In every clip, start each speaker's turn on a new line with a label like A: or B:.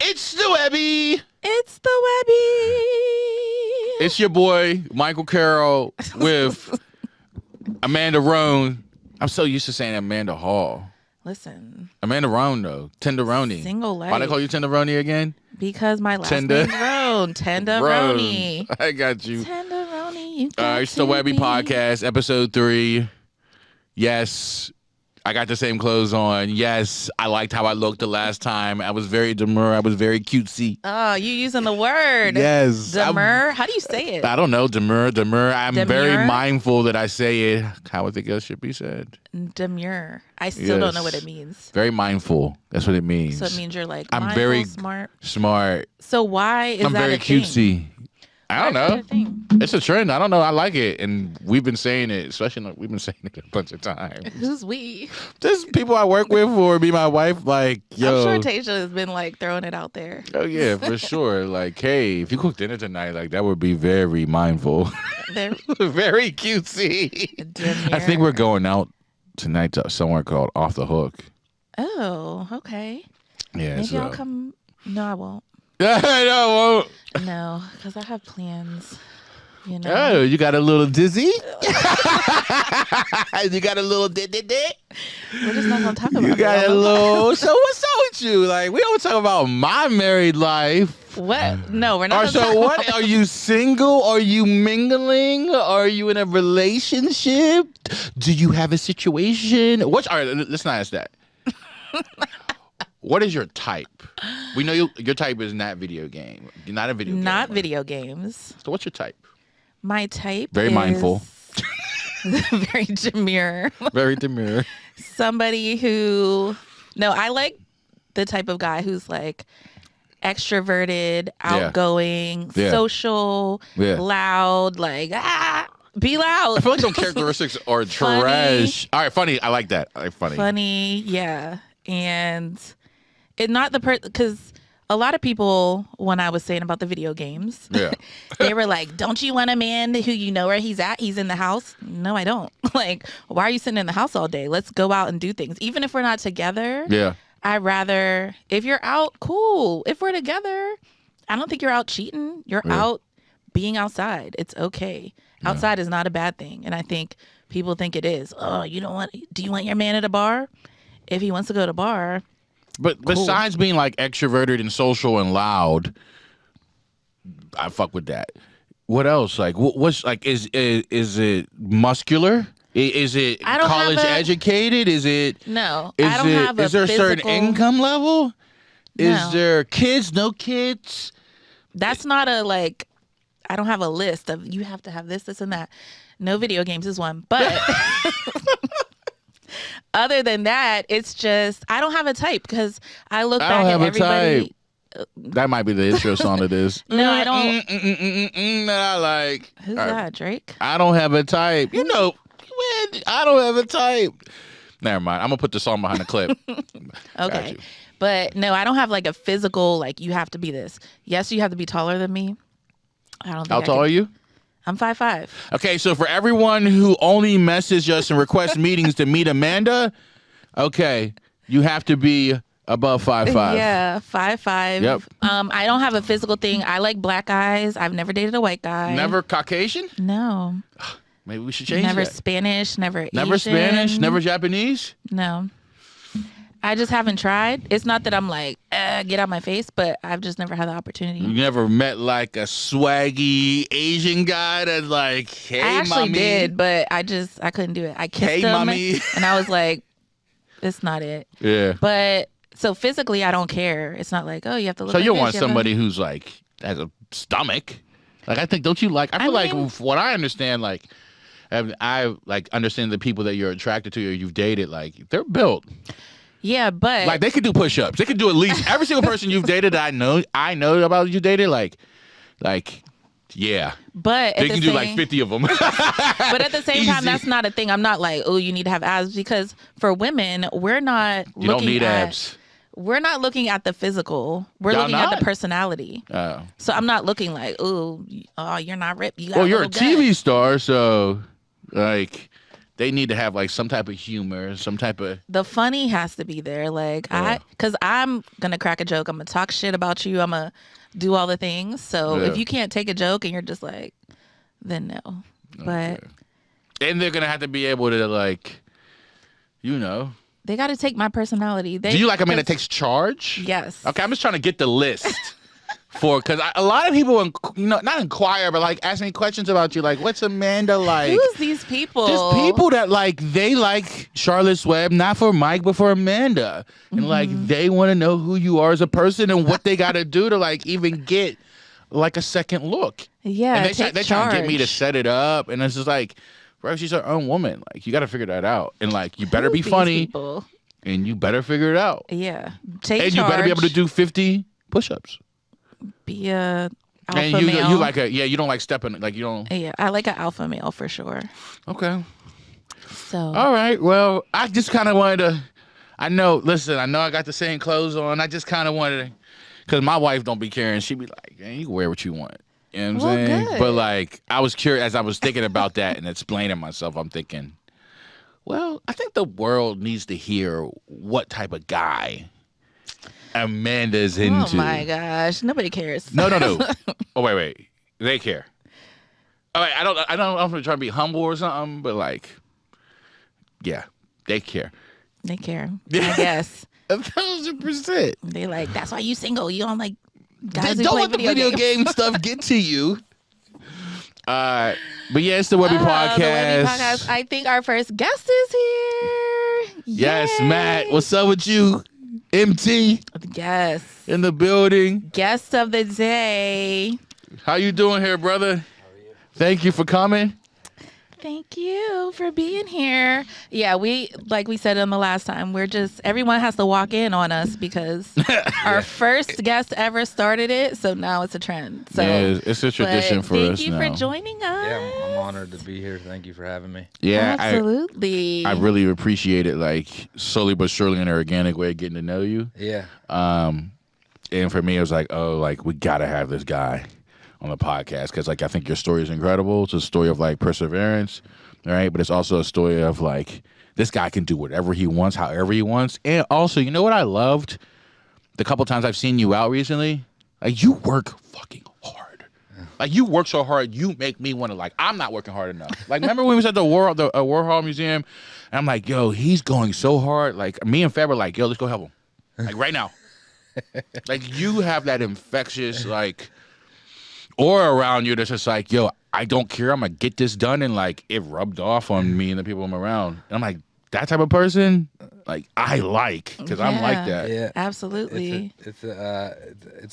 A: It's the Webby.
B: It's the Webby.
A: It's your boy, Michael Carroll, with Amanda Roan. I'm so used to saying Amanda Hall.
B: Listen.
A: Amanda Roan, though. Tenderoni.
B: Single life.
A: Why they call you Tenderoni again?
B: Because my last name's Roan. Tenderoni.
A: I got you.
B: Tenderoni. You got
A: It's the Webby Podcast, episode 3. Yes. I got the same clothes on. Yes, I liked how I looked the last time. I was very demure. I was very cutesy.
B: Oh, you using the word.
A: Yes.
B: Demure? How do you say it?
A: I don't know. Demure. I'm
B: Demure?
A: very mindful that I say it how I think it should be said.
B: Demure. I still don't know what it means.
A: Very mindful. That's what it means.
B: So it means you're like
A: I'm
B: mindful,
A: very
B: smart. So why is
A: I'm
B: that
A: very
B: a thing?
A: cutesy. I don't
B: Why is
A: know.
B: that a thing?
A: It's a trend. I don't know. I like it. And we've been saying it, especially we've been saying it a bunch of times.
B: Who's we?
A: There's people I work with or be my wife, like, yo.
B: I'm sure Tasha has been like throwing it out there.
A: Oh, yeah, for sure. Like, hey, if you cook dinner tonight, like, that would be very mindful. Very cutesy.
B: Demure.
A: I think we're going out tonight to somewhere called Off the Hook.
B: Oh, okay.
A: Yeah.
B: Maybe I'll come. No, I won't.
A: No,
B: No, because I have plans. You know.
A: oh, you got a little dizzy? You got a little dizzy?
B: We're just not gonna talk about
A: You
B: it.
A: got a little. So what's up with you? Like, we don't talk about my married life.
B: What? No, we're not.
A: So
B: gonna talk
A: what?
B: about-
A: Are you single? Are you mingling? Are you in a relationship? Do you have a situation? All right, let's not ask that. What is your type? We know your type is not video game. You're not a video game.
B: Not video games.
A: So what's your type?
B: My type.
A: Very
B: is
A: mindful.
B: Very demure.
A: Very demure.
B: Somebody who. No, I like the type of guy who's like extroverted, outgoing, social, loud, like be loud.
A: I feel like those characteristics are trash. All right, funny. I like that. I like funny.
B: Funny, yeah. And it not the because a lot of people, when I was saying about the video games, they were like, don't you want a man who you know where he's at? He's in the house. No, I don't. Like, why are you sitting in the house all day? Let's go out and do things. Even if we're not together.
A: Yeah.
B: I'd rather, if you're out, cool. If we're together, I don't think you're out cheating. You're out being outside. It's okay. Outside is not a bad thing. And I think people think it is. Oh, do you want your man at a bar? If he wants to go to the bar.
A: But besides being like extroverted and social and loud, I fuck with that. What else? Like, what's like? Is it muscular? Is it college educated? Is it
B: no? I don't have a
A: Is there a
B: physical,
A: certain income level?
B: No.
A: Is there kids? No kids?
B: That's not a like. I don't have a list of you have to have this, this, and that. No video games is one, but. Other than that, it's just I don't have a type because I look back at everybody.
A: That might be the intro song to this.
B: No, I don't.
A: That I like.
B: Who's that? Drake?
A: I don't have a type. You know, man, I don't have a type. Never mind. I'm gonna put the song behind the clip.
B: Okay, but no, I don't have like a physical like you have to be this. Yes, you have to be taller than me. I don't. Think
A: How tall are you?
B: I'm 5'5".
A: Okay, so for everyone who only message us and request meetings to meet Amanda, okay, you have to be above 5'5".
B: Yeah, 5'5".
A: Yep.
B: I don't have a physical thing. I like black guys. I've never dated a white guy.
A: Never Caucasian?
B: No.
A: Maybe we should change
B: never
A: that.
B: Spanish, never Asian.
A: Never Spanish, never Japanese?
B: No. I just haven't tried. It's not that I'm like, get out my face, but I've just never had the opportunity.
A: You never met like a swaggy Asian guy that's like, hey,
B: I actually
A: mommy.
B: did, but I couldn't do it. I kissed him,
A: mommy.
B: and I was like, it's not it.
A: Yeah.
B: But so physically, I don't care. It's not like, oh, you have to look.
A: So
B: like
A: you
B: this,
A: want
B: you have to-
A: somebody who's like has a stomach? Like I think, don't you like? I feel like
B: mean-
A: what I understand, like I like understand the people that you're attracted to or you've dated, like they're built.
B: Yeah, but
A: Like they could do push-ups. They could do at least every single person you've dated that I know about you dated. Like, yeah.
B: But
A: They can do like 50 of them.
B: But at the same time,
A: Easy.
B: that's not a thing. I'm not like, oh, you need to have abs because for women, we're not.
A: You don't need abs.
B: We're not looking at the physical. We're
A: Y'all
B: looking at
A: not?
B: the personality.
A: Oh.
B: So I'm not looking like, oh, you're not ripped. You got
A: Well, you're a
B: little gut.
A: TV star, so like they need to have like some type of humor, some type of.
B: The funny has to be there. Like because I'm gonna crack a joke. I'm gonna talk shit about you. I'm gonna do all the things. So if you can't take a joke and you're just like, then no. But
A: and they're gonna have to be able to like,
B: they got to take my personality.
A: Do you like a man that takes charge?
B: Yes.
A: Okay, I'm just trying to get the list. Because a lot of people, not inquire, but like ask me questions about you. Like, what's Amanda like?
B: Who's these people?
A: Just people that like, they like Charlotte's Web, not for Mike, but for Amanda. And like, they want to know who you are as a person and what they got to do to like even get like a second look.
B: Yeah,
A: and they try to get me to set it up. And it's just like, bro, she's her own woman. Like, you got to figure that out. And like, you better be funny. People? And you better figure it out.
B: Yeah.
A: And you better be able to do 50 push-ups.
B: Be a alpha
A: and you
B: male.
A: You like you don't like stepping, like you don't.
B: Yeah, I like an alpha male for sure.
A: Okay.
B: So.
A: All right. Well, I just kind of wanted to. I know I got the same clothes on. I just kind of wanted to, because my wife don't be caring. She be like, "Man, you can wear what you want." You know what I'm saying?
B: Good.
A: But like, I was curious as I was thinking about that and explaining myself. I'm thinking, well, I think the world needs to hear what type of guy Amanda's into.
B: Oh my gosh, nobody cares.
A: No. Oh wait, they care. All right, I don't know if I'm trying to be humble or something, but like, yeah, they care.
B: They care. I guess
A: 1,000%.
B: They like, that's why you single. You don't like guys who
A: don't
B: play
A: let the video game stuff get to you. But yeah, it's the Webby Podcast.
B: The Webby Podcast. I think our first guest is here.
A: Yes,
B: Yay.
A: Matt. What's up with you? MT.
B: Yes.
A: In the building.
B: Guest of the day.
A: How you doing here, brother? How are you? Thank you for coming.
B: Thank you for being here. Yeah, like we said on the last time, everyone has to walk in on us because our first guest ever started it, so now it's a trend. So
A: yeah, it's a tradition for us now.
B: Thank you for joining us.
C: Yeah, I'm honored to be here. Thank you for having me.
A: Yeah,
B: absolutely.
A: I really appreciate it, like slowly but surely in an organic way, getting to know you.
C: Yeah.
A: And for me, it was like, oh, like we gotta have this guy on the podcast because like I think your story is incredible. It's a story of like perseverance, right? But it's also a story of like this guy can do whatever he wants, however he wants. And also, you know what I loved? The couple times I've seen you out recently, like you work fucking hard. Like you work so hard, you make me want to like I'm not working hard enough. Like remember when we was at the Warhol Museum, and I'm like, yo, he's going so hard. Like me and Fab were like, yo, let's go help him, like right now. Like you have that infectious like aura around you that's just like, yo, I don't care. I'm gonna get this done, and like it rubbed off on me and the people I'm around. And I'm like, that type of person, like I like, because I'm like that.
C: Yeah,
B: absolutely.
C: It's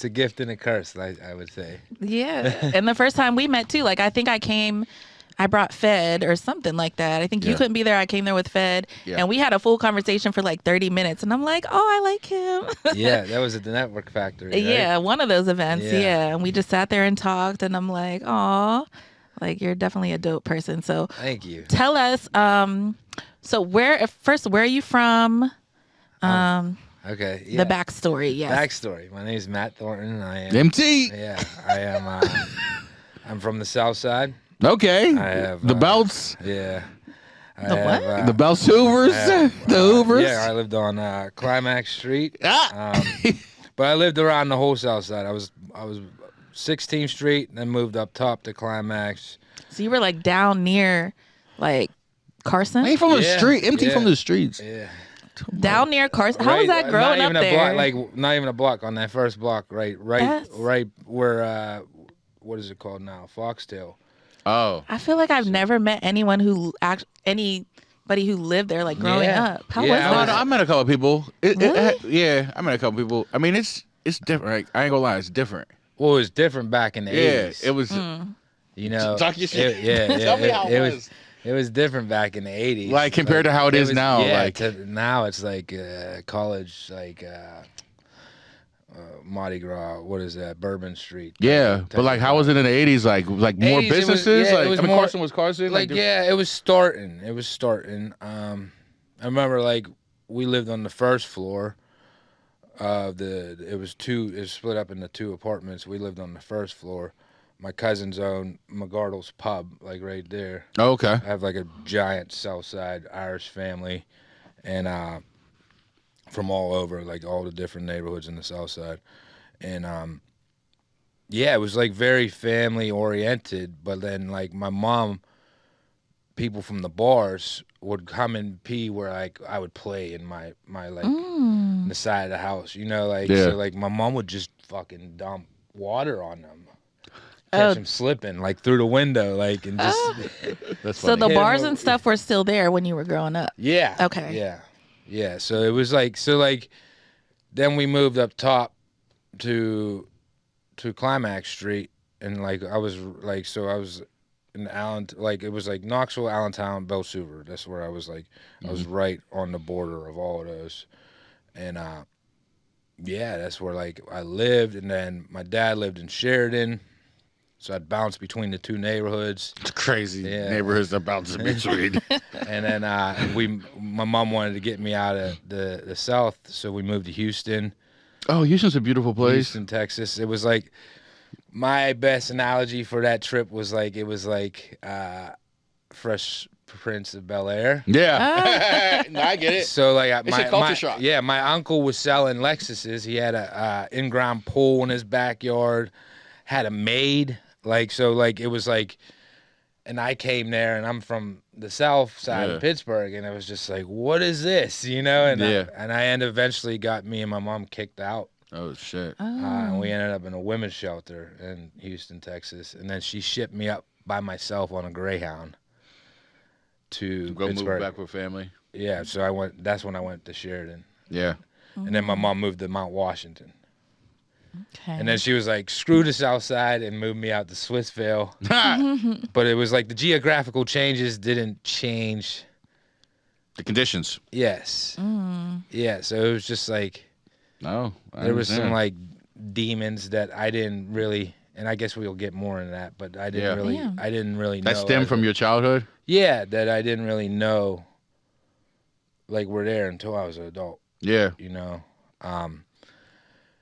C: a gift and a curse, I would say.
B: Yeah, and the first time we met too, like I think I brought Fed or something like that. I think you couldn't be there. I came there with Fed, and we had a full conversation for like 30 minutes. And I'm like, oh, I like him.
C: Yeah, that was at the Network Factory. Right?
B: Yeah, one of those events. Yeah, and we just sat there and talked. And I'm like, oh, like you're definitely a dope person. So
C: thank you.
B: Tell us. So where are you from?
C: Okay. Yeah.
B: The backstory. Yes.
C: Backstory. My name is Matt Thornton. I am
A: MT.
C: Yeah, I am. I'm from the South Side.
A: Okay.
C: I have
A: the belts.
C: Yeah.
B: What?
A: The Belts Hoovers. The Hoovers.
C: Yeah, I lived on Climax Street.
A: Ah.
C: But I lived around the whole South Side. I was 16th Street, then moved up top to Climax.
B: So you were like down near, like Carson.
A: Ain't from the street. MT from the streets.
C: Yeah.
B: Down near Carson. How was that growing up there?
C: Not even a block on that first block. Right where what is it called now? Foxtail.
A: Oh.
B: I feel like I've never met anyone anybody who lived there like growing up. How was that?
A: I met a couple of people.
B: Really?
A: I met a couple of people. I mean, it's different. Right? I ain't gonna lie, it's different.
C: Well, it was different back in the 80s.
A: Yeah, it was.
C: You know,
A: talk your shit.
C: Tell
A: me how it was.
C: It was different back in the 80s.
A: Like compared to how it is now.
C: Yeah,
A: like
C: now it's like college, like Mardi Gras. What is that? Bourbon Street.
A: Yeah, but like, how was it in the 80s? Like more
C: 80s,
A: businesses. Carson was Carson.
C: Like yeah, it was starting. I remember like we lived on the first floor. It was split up into two apartments. We lived on the first floor, my cousins own McGardle's Pub, like right there.
A: Oh, okay.
C: I have like a giant Southside Irish family, and from all over, like all the different neighborhoods in the Southside, and yeah, it was like very family oriented. But then like my mom, people from the bars would come and pee where like I would play in my like in the side of the house, you know, like
A: Yeah.
C: so like my mom would just fucking dump water on them.
B: Oh.
C: Catch them slipping like through the window, like and just
A: That's
B: So
A: funny.
B: the bars and stuff were still there when you were growing up.
C: yeah.
B: Okay.
C: Yeah. So it was like then we moved up top to Climax Street, and like I was in Allen, like it was like Knoxville, Allentown, Belle Suver. That's where I was like I was right on the border of all of those, and yeah, that's where like I lived, and then my dad lived in Sheridan. So I'd bounce between the two neighborhoods.
A: It's crazy
C: Yeah.
A: neighborhoods that bounce between.
C: And then my mom wanted to get me out of the South, so we moved to Houston.
A: Oh, Houston's a beautiful place.
C: Houston, Texas. It was like my best analogy for that trip was like it was like Fresh Prince of Bel-Air.
A: Yeah. No, I get it.
C: So like
A: It's a culture shock.
C: Yeah, my uncle was selling Lexuses. He had a in-ground pool in his backyard, had a maid. Like so like it was like, and I came there and I'm from the South side of Pittsburgh, and it was just like, what is this, you know? And I eventually got me and my mom kicked out.
A: Oh shit.
C: And we ended up in a women's shelter in Houston, Texas, and then she shipped me up by myself on a Greyhound to
A: Go
C: Pittsburgh.
A: move back with family.
C: Yeah, so I went. That's when I went to Sheridan,
A: Yeah.
C: and then my mom moved to Mount Washington.
B: Okay.
C: And then she was like, screw the South Side, and moved me out to Swissvale. But it was like the geographical changes didn't change.
A: The conditions.
C: Yes. Yeah, so it was just like,
A: No.
C: there was some like demons that I didn't really, and I guess we'll get more into that, but I didn't really,
B: Yeah.
C: I didn't really know.
A: That stemmed from your childhood?
C: Yeah, that I didn't really know, like, were there until I was an adult,
A: Yeah.
C: you know?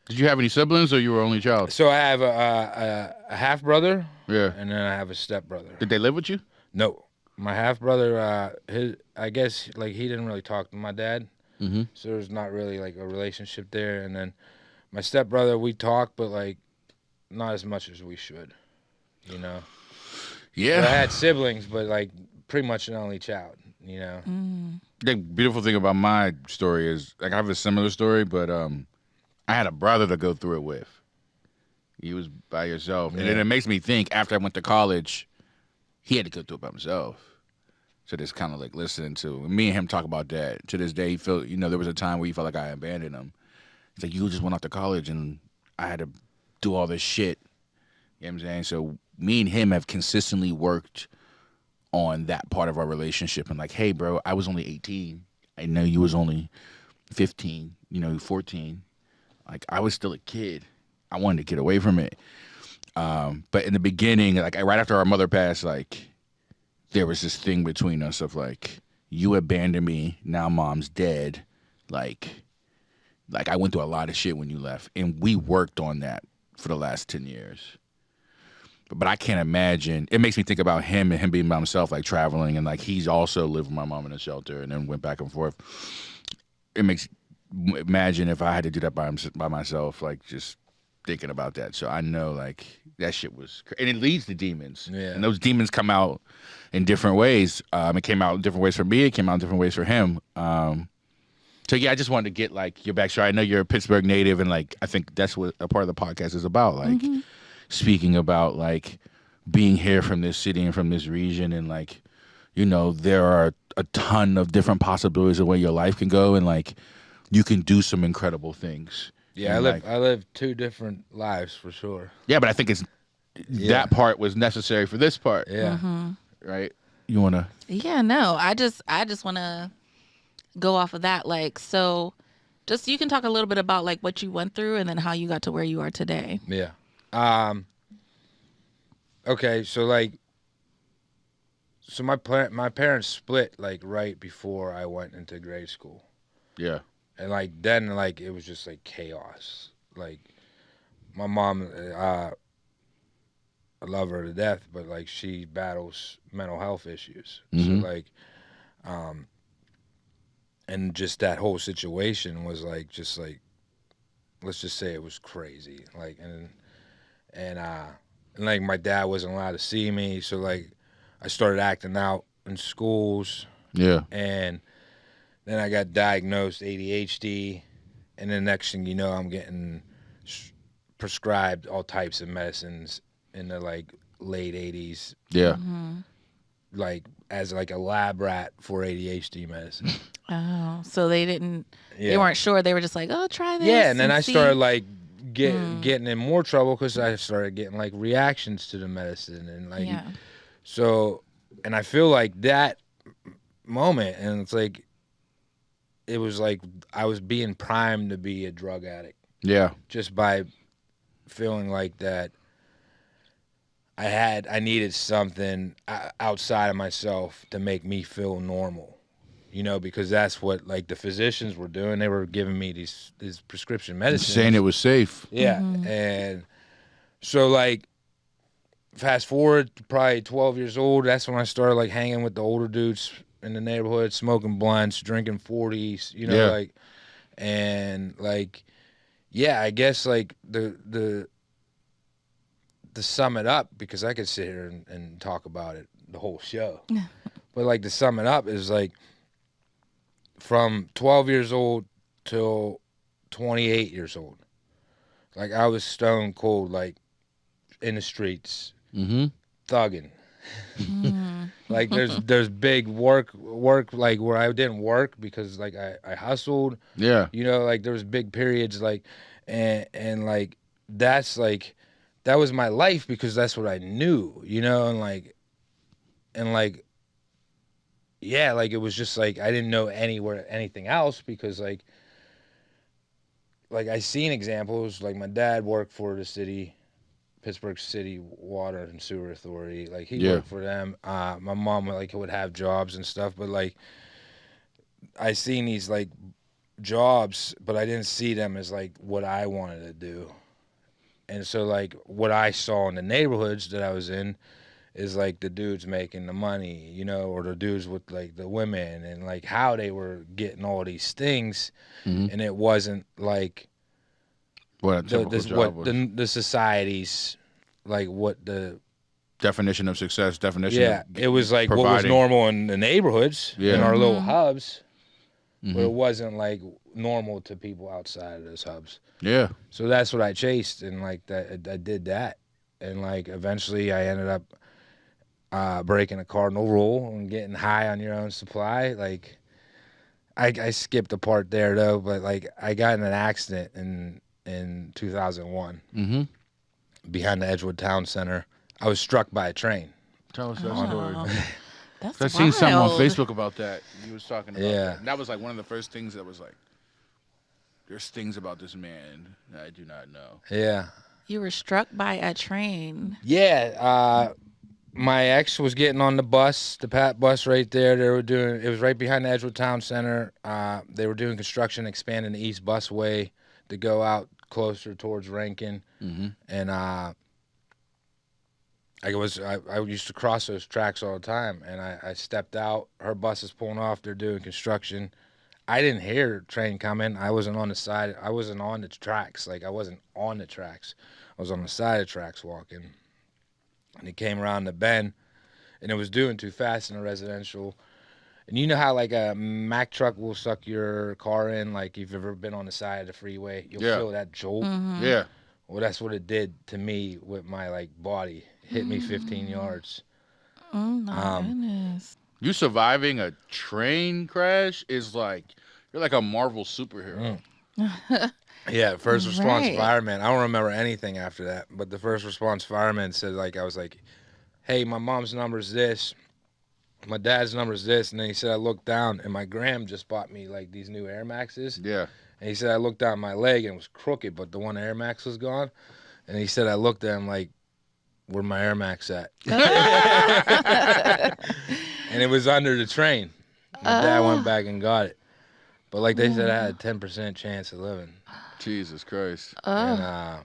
A: Did you have any siblings or you were only child?
C: So I have a half brother,
A: Yeah.
C: and then I have a step brother.
A: Did they live with you?
C: No, my half brother, I guess like he didn't really talk to my dad, so there's not really like a relationship there. And then my step brother, we talk, but like not as much as we should, you know.
A: Yeah.
C: But I had siblings, but like pretty much an only child, you know.
A: The beautiful thing about my story is, like, I have a similar story, but I had a brother to go through it with. He was by himself. And then it makes me think, after I went to college, he had to go through it by himself. So just kind of like listening to me and him talk about that. To this day, he felt, you know, there was a time where he felt like I abandoned him. He's like, you just went off to college and I had to do all this shit. You know what I'm saying? So me and him have consistently worked on that part of our relationship. And like, hey, bro, I was only 18. I know you was only 15, you know, 14. Like, I was still a kid. I wanted to get away from it. But in the beginning, like right after our mother passed, like there was this thing between us of like, you abandoned me, now mom's dead. Like I went through a lot of shit when you left. And we worked on that for the last 10 years. But I can't imagine. It makes me think about him and him being by himself, like traveling. And like he's also lived with my mom in a shelter and then went back and forth. It makes, imagine if I had to do that by myself, like just thinking about that. So I know like that shit was, and it leads to demons.
C: Yeah.
A: And those demons come out in different ways. It came out in different ways for me. It came out in different ways for him. So yeah, I just wanted to get like your backstory. I know you're a Pittsburgh native, and like I think that's what a part of the podcast is about. Like speaking about like being here from this city and from this region, and like, you know, there are a ton of different possibilities of where your life can go, and like you can do some incredible things.
C: Yeah,
A: And,
C: I live two different lives for sure.
A: Yeah, but I think it's that part was necessary for this part.
C: Yeah.
A: Right? You wanna?
B: Yeah, no, I just want to go off of that. Like, so just, you can talk a little bit about like what you went through and then how you got to where you are today.
C: Yeah. Okay, so like, so my parents split like right before I went into grade school.
A: Yeah.
C: And like then like it was just like chaos. Like my mom I love her to death, but like she battles mental health issues.
A: Mhm.
C: So like, and just that whole situation was like, just like, let's just say it was crazy. Like, and like my dad wasn't allowed to see me, so like, I started acting out in schools,
A: Yeah.
C: and then I got diagnosed ADHD, and then next thing you know, I'm getting prescribed all types of medicines in the like late 80s,
A: Yeah.
C: like as like a lab rat for ADHD medicine.
B: Oh, so they didn't.
C: Yeah.
B: They weren't sure. They were just like, "Oh, try this."
C: Yeah, and then I
B: see.
C: started like getting in more trouble because I started getting like reactions to the medicine, and like
B: Yeah.
C: so, and I feel like that moment, and it's like it was like I was being primed to be a drug addict
A: Yeah.
C: just by feeling like that I needed something outside of myself to make me feel normal, you know, because that's what like the physicians were doing. They were giving me these prescription medicines,
A: Saying it was safe.
C: yeah, and so like fast forward to probably 12 years old, that's when I started like hanging with the older dudes in the neighborhood, smoking blunts, drinking 40s, you know,
A: Yeah.
C: like, and like, yeah, I guess like the to sum it up, because I could sit here and talk about it the whole show, but like to sum it up is like from 12 years old till 28 years old, like I was stone cold, like in the streets,
A: Mm-hmm.
C: thugging. Like there's big work like where I didn't work because like I hustled,
A: Yeah.
C: you know, like there was big periods like and like that's like that was my life because that's what I knew, you know, and like yeah, like it was just like I didn't know anything else because like I seen examples like my dad worked for the city, Pittsburgh City Water and Sewer Authority. Like he
A: Yeah.
C: worked for them. My mom like would have jobs and stuff, but like I seen these like jobs, but I didn't see them as like what I wanted to do. And so like what I saw in the neighborhoods that I was in is like the dudes making the money, you know, or the dudes with like the women and like how they were getting all these things, and it wasn't like
A: What a typical job was.
C: the society's like what the
A: Definition of success. Definition.
C: yeah,
A: Of
C: it was like what was
A: providing.
C: normal in the neighborhoods, in
A: Yeah.
C: our little hubs, but it wasn't like normal to people outside of those hubs.
A: Yeah.
C: So that's what I chased, and like that, I did that, and like eventually I ended up breaking a cardinal rule and getting high on your own supply. Like I skipped a part there though, but like I got in an accident in 2001 behind the Edgewood Town Center. I was struck by a train.
A: Tell us that story.
B: That's
A: I seen something on
B: wild.
A: Facebook about that. You was talking about
C: Yeah.
A: that. And that was like one of the first things that was like, there's things about this man that I do not know.
C: Yeah.
B: You were struck by a train.
C: Yeah, my ex was getting on the bus, the Pat bus right there. They were doing it was right behind the Edgewood Town Center. They were doing construction, expanding the East Busway to go out closer towards Rankin. And I used to cross those tracks all the time. And I stepped out. Her bus is pulling off. They're doing construction. I didn't hear a train coming. I wasn't on the side. I wasn't on the tracks. Like I wasn't on the tracks. I was on the side of the tracks walking. And it came around the bend, and it was doing too fast in a residential. And you know how like a Mack truck will suck your car in, like if you've ever been on the side of the freeway, you'll feel that jolt.
A: Yeah.
C: Well, that's what it did to me with my like body. It hit me 15 yards.
B: Oh my goodness.
A: You surviving a train crash is like, you're like a Marvel superhero.
C: Yeah, first response
B: Right.
C: fireman. I don't remember anything after that, but the first response fireman said like I was like, "Hey, my mom's number's this, my dad's number's this," and then he said I looked down and my gram just bought me like these new Air Maxes.
A: Yeah.
C: And he said I looked down my leg and it was crooked, but the one Air Max was gone. And he said I looked at him like, "Where my Air Max at?" And it was under the train. My dad went back and got it. But like they said, I had a 10% chance of living.
A: Jesus Christ.
C: And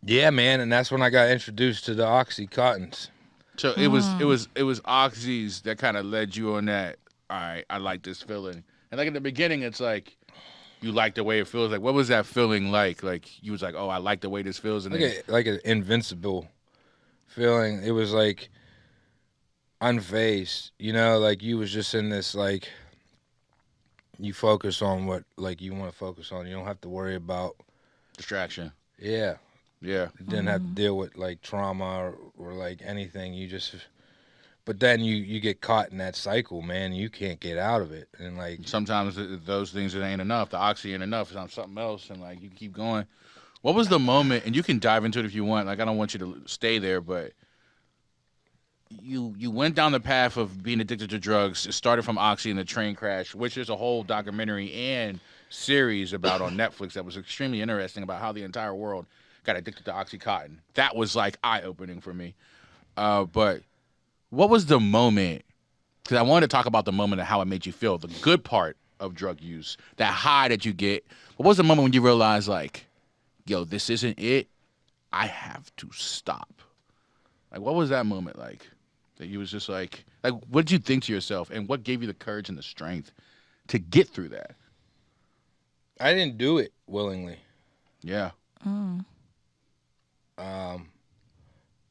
C: Yeah, man, and that's when I got introduced to the Oxycontins.
A: So it was oxys that kind of led you on that. All right, I like this feeling. And like in the beginning, it's like you like the way it feels. Like what was that feeling like? Like you was like, oh, I like the way this feels, and then
C: Like an invincible feeling. It was like unfazed, you know, like you was just in this like you focus on what like you want to focus on. You don't have to worry about
A: distraction.
C: yeah.
A: Yeah,
C: You didn't have to deal with like trauma or like anything. You just but then you get caught in that cycle, man. You can't get out of it. And like
A: sometimes those things it ain't enough. The oxy ain't enough. It's on something else, and like you keep going. What was the moment? And you can dive into it if you want. Like I don't want you to stay there, but you went down the path of being addicted to drugs. It started from oxy and the train crash, which is a whole documentary and series about on Netflix that was extremely interesting about how the entire world got addicted to OxyContin. That was like eye opening for me. But what was the moment? Because I wanted to talk about the moment of how it made you feel, the good part of drug use, that high that you get. What was the moment when you realized, like, yo, this isn't it? I have to stop. Like, what was that moment like? That you was just like, what did you think to yourself, and what gave you the courage and the strength to get through that?
C: I didn't do it willingly.
A: Yeah.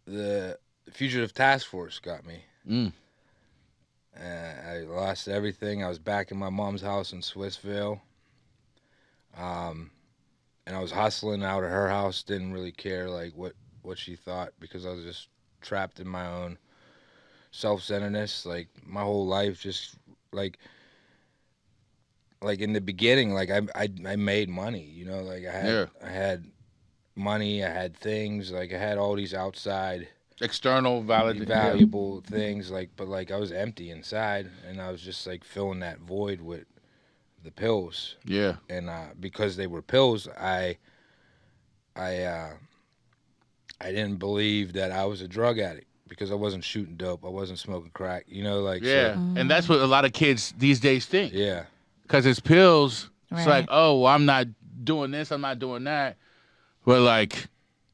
C: The Fugitive Task Force got me.
A: Mm.
C: I lost everything. I was back in my mom's house in Swissvale. And I was hustling out of her house. Didn't really care like what she thought because I was just trapped in my own self-centeredness. Like my whole life, just like in the beginning, like I made money. You know, like I had money. I had things. Like I had all these outside
A: external
C: valuable things. Like, but like I was empty inside, and I was just like filling that void with the pills.
A: Yeah.
C: And because they were pills, I didn't believe that I was a drug addict because I wasn't shooting dope. I wasn't smoking crack. You know, like
A: yeah.
C: So,
A: and that's what a lot of kids these days think.
C: yeah.
A: Because it's pills.
B: Right.
A: It's like, oh, well, I'm not doing this. I'm not doing that. But like,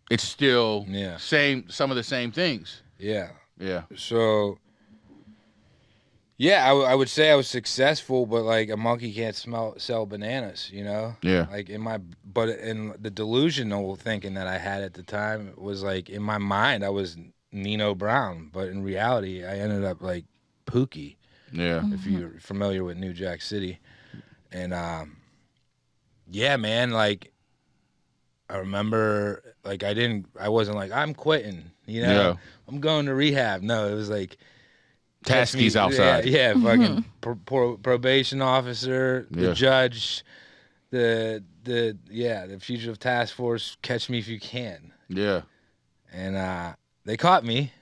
A: it's still some of the same things.
C: Yeah.
A: Yeah.
C: So, yeah, I would say I was successful, but like a monkey can't sell bananas, you know?
A: Yeah.
C: Like but in the delusional thinking that I had at the time was like in my mind I was Nino Brown, but in reality I ended up like Pookie.
A: Yeah.
C: If you're familiar with New Jack City. And yeah, man, like I remember like I wasn't like I'm quitting, you know.
A: Yeah.
C: I'm going to rehab. No, it was like
A: Taskies outside.
C: Yeah, fucking probation officer, the judge, the Fugitive Task Force, catch me if you can.
A: Yeah.
C: And they caught me.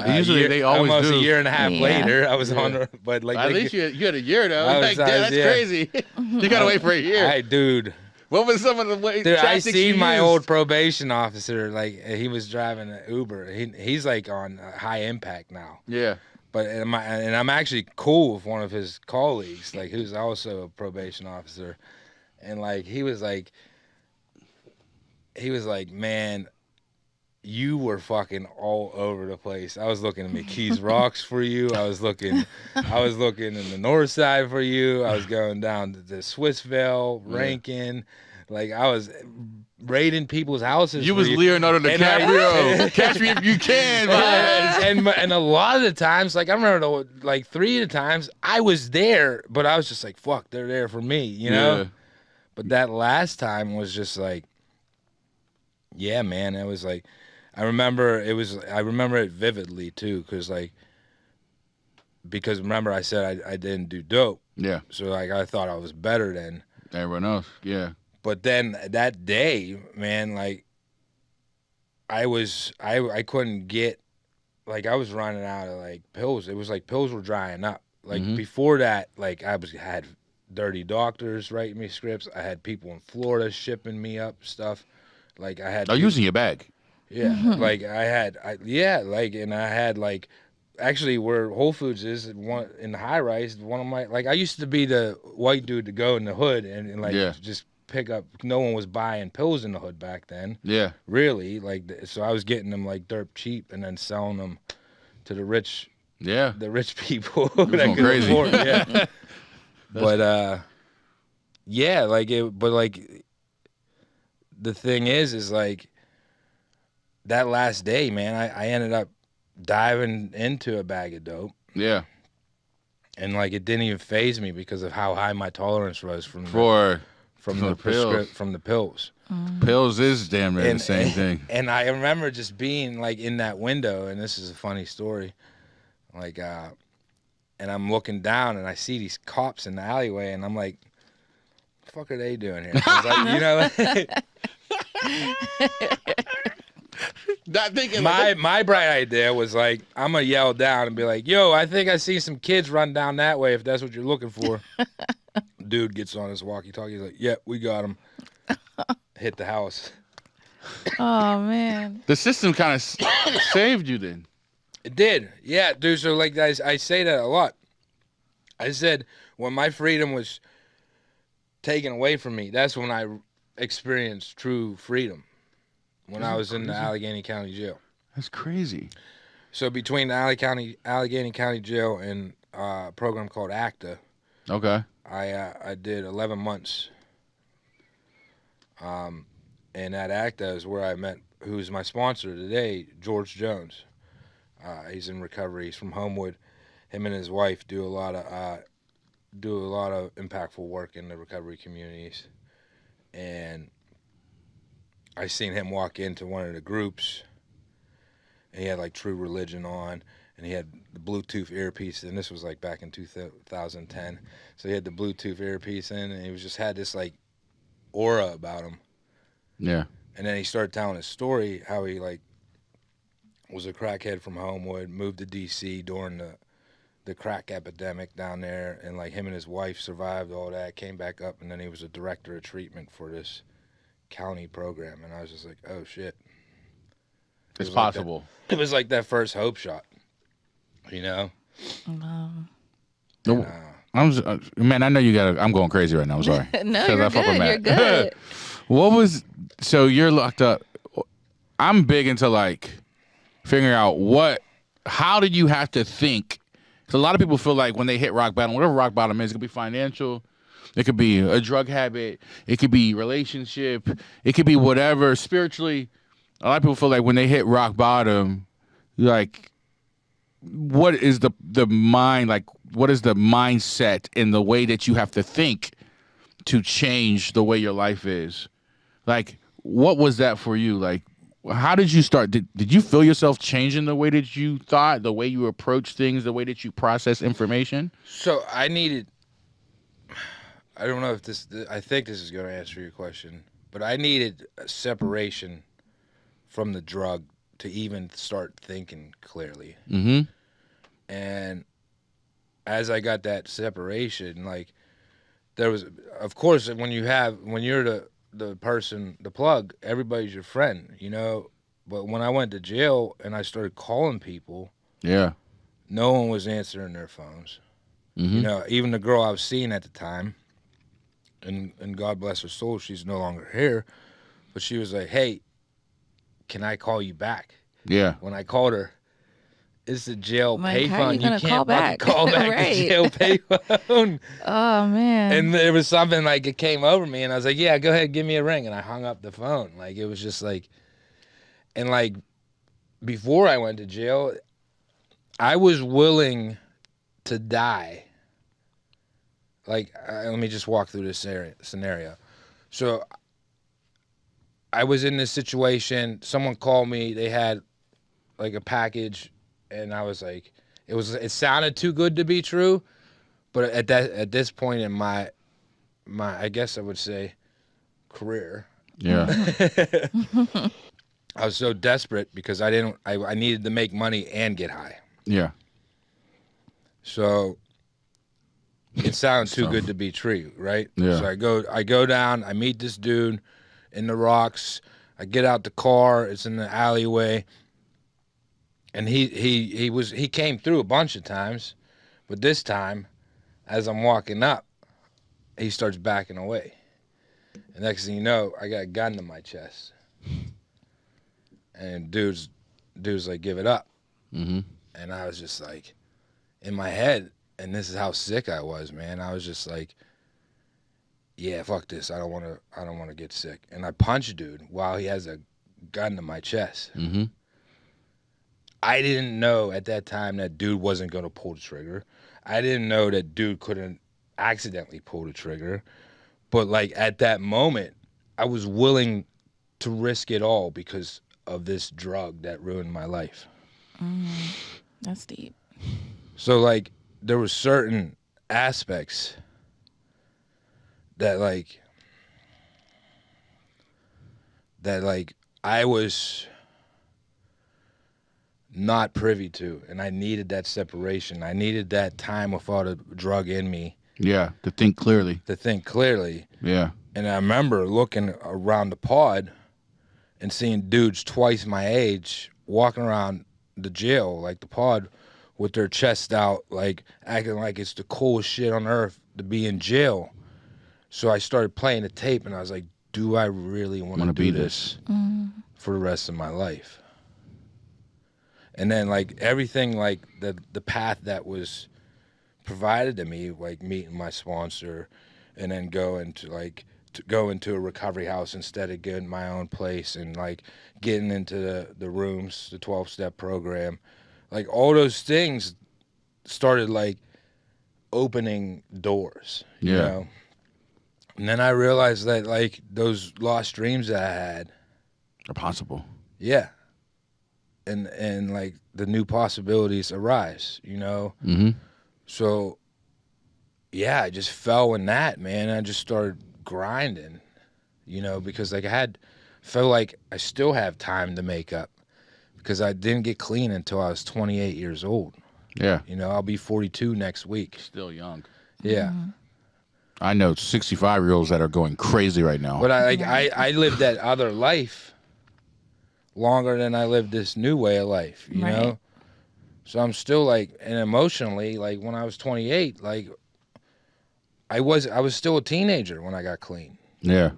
A: Usually they always
C: almost
A: do.
C: a year and a half later. I was on, but like
A: at least you had a year though. Like, that's crazy. You gotta wait for a year.
C: Hey, dude.
A: What was some of the ways?
C: Dude, I seen my old probation officer. Like he was driving an Uber. He's like on high impact now.
A: Yeah.
C: But and I'm actually cool with one of his colleagues, like who's also a probation officer, and like he was like, man, you were fucking all over the place. I was looking at McKees Rocks for you. I was looking in the north side for you. I was going down to the Swissvale, Rankin. Like I was raiding people's houses.
A: You was Leonardo DiCaprio. Catch me if you can.
C: And a lot of the times, like I remember like 3 of the times I was there, but I was just like, fuck, they're there for me, you know?
A: Yeah.
C: But that last time was just like, yeah, man, it was like, I remember it vividly too, because remember I said I didn't do dope.
A: Yeah.
C: So like I thought I was better than
A: everyone else. Yeah.
C: But then that day, man, like I couldn't get, like I was running out of like pills. It was like pills were drying up. Like before that, like I had dirty doctors writing me scripts. I had people in Florida shipping me up stuff. Like I had
A: using your bag.
C: Yeah, like and I had like actually where Whole Foods is in the high rise. One of my I used to be the white dude to go in the hood and just pick up. No one was buying pills in the hood back then.
A: Yeah.
C: Really, like, so I was getting them like dirt cheap and then selling them to the rich.
A: Yeah.
C: The rich people
A: It was
C: that
A: going
C: could
A: crazy.
C: afford. Yeah. But yeah, like it. But like, the thing is like that last day, man, I ended up diving into a bag of dope.
A: Yeah.
C: And like it didn't even faze me because of how high my tolerance was from the pills.
A: Pills is damn near the same thing.
C: And I remember just being like in that window, and this is a funny story. Like, and I'm looking down and I see these cops in the alleyway, and I'm like, "What the fuck are they doing here?" I was like,
A: Not thinking
C: my bright idea was like, I'm gonna yell down and be like, "Yo, I think I see some kids run down that way. If that's what you're looking for." Dude gets on his walkie-talkie. He's like, "Yeah, we got him." Hit the house.
B: Oh man.
A: The system kind of saved you then.
C: It did, yeah, dude. So like, I say that a lot. I said when my freedom was taken away from me, that's when I experienced true freedom. When I was in the Allegheny County Jail.
A: That's crazy.
C: So between the Allegheny County Jail and a program called ACTA,
A: Okay.
C: I did 11 months. And at ACTA is where I met who's my sponsor today, George Jones. He's in recovery. He's from Homewood. Him and his wife do a lot of impactful work in the recovery communities. And I seen him walk into one of the groups, and he had like True Religion on, and he had the Bluetooth earpiece, and this was like back in 2010. So he had the Bluetooth earpiece in, and he just had this like aura about him.
A: Yeah.
C: And then he started telling his story, how he like was a crackhead from Homewood, moved to DC during the crack epidemic down there, and like him and his wife survived all that, came back up, and then he was a director of treatment for this county program, and I was just like, oh shit,
A: It's possible.
C: It was like that first hope shot, you know.
A: No, man, I know you got. I'm going crazy right now. I'm sorry.
B: No, you're good. You're good.
A: So you're locked up. I'm big into like figuring out how did you have to think? Because a lot of people feel like when they hit rock bottom, whatever rock bottom is, it could be financial. It could be a drug habit. It could be relationship. It could be whatever. Spiritually, a lot of people feel like when they hit rock bottom, like, what is the mind, like, what is the mindset and the way that you have to think to change the way your life is? Like, what was that for you? Like, how did you start? Did you feel yourself changing the way that you thought, the way you approach things, the way that you process information?
C: So I don't know if I think this is going to answer your question, but I needed a separation from the drug to even start thinking clearly.
A: Mm-hmm.
C: And as I got that separation, like, there was, of course, when you're the person, the plug, everybody's your friend, you know? But when I went to jail and I started calling people,
A: yeah,
C: no one was answering their phones.
A: Mm-hmm.
C: You know, even the girl I was seeing at the time, and God bless her soul, she's no longer here, but she was like, "Hey, can I call you back?"
A: Yeah.
C: When I called her, it's the jail
B: Like, how
C: payphone.
B: you
C: You can't
B: call back?
C: call back
B: Right.
C: the jail payphone.
B: Oh man.
C: And there was something like it came over me, and I was like, "Yeah, go ahead, give me a ring." And I hung up the phone. Like, it was just like, and like before I went to jail, I was willing to die. Like, let me just walk through this scenario. So I was in this situation. Someone called me. They had like a package, and I was like, it sounded too good to be true. But at this point in my I guess I would say career,
A: Yeah.
C: I was so desperate because I needed to make money and get high.
A: Yeah.
C: So it sounds too good to be true, right?
A: Yeah.
C: So I go down, I meet this dude in the rocks. I get out the car, it's in the alleyway. And he came through a bunch of times, but this time, as I'm walking up, he starts backing away. And next thing you know, I got a gun to my chest. And dude's like, give it up.
A: Mm-hmm.
C: And I was just like, in my head, and this is how sick I was, man. I was just like, yeah, fuck this. I don't want to get sick. And I punched dude while he has a gun to my chest.
A: Mm-hmm.
C: I didn't know at that time that dude wasn't going to pull the trigger. I didn't know that dude couldn't accidentally pull the trigger. But like at that moment, I was willing to risk it all because of this drug that ruined my life.
B: That's deep.
C: So like there were certain aspects that like I was not privy to, and I needed that separation. I needed that time without a drug in me.
A: Yeah, to think clearly.
C: Yeah. And I remember looking around the pod and seeing dudes twice my age walking around the jail, like the pod, with their chest out, like acting like it's the coolest shit on earth to be in jail. So I started playing the tape, and I was like, do I really want to do this for the rest of my life? And then like everything, like the path that was provided to me, like meeting my sponsor and then go into a recovery house instead of getting my own place, and like getting into the rooms, the 12-step program, like all those things started like opening doors, you know? And then I realized that like those lost dreams that I had
A: are possible.
C: Yeah. And like the new possibilities arise, you know?
A: Mm-hmm.
C: So, yeah, I just fell in that, man. I just started grinding, you know, because like felt like I still have time to make up because I didn't get clean until I was 28 years old.
A: Yeah.
C: You know, I'll be 42 next week.
A: Still young.
C: Yeah.
A: I know 65-year-olds that are going crazy right now.
C: But I lived that other life longer than I lived this new way of life, you know? So I'm still like, and emotionally, like when I was 28, like I was still a teenager when I got clean.
A: Yeah.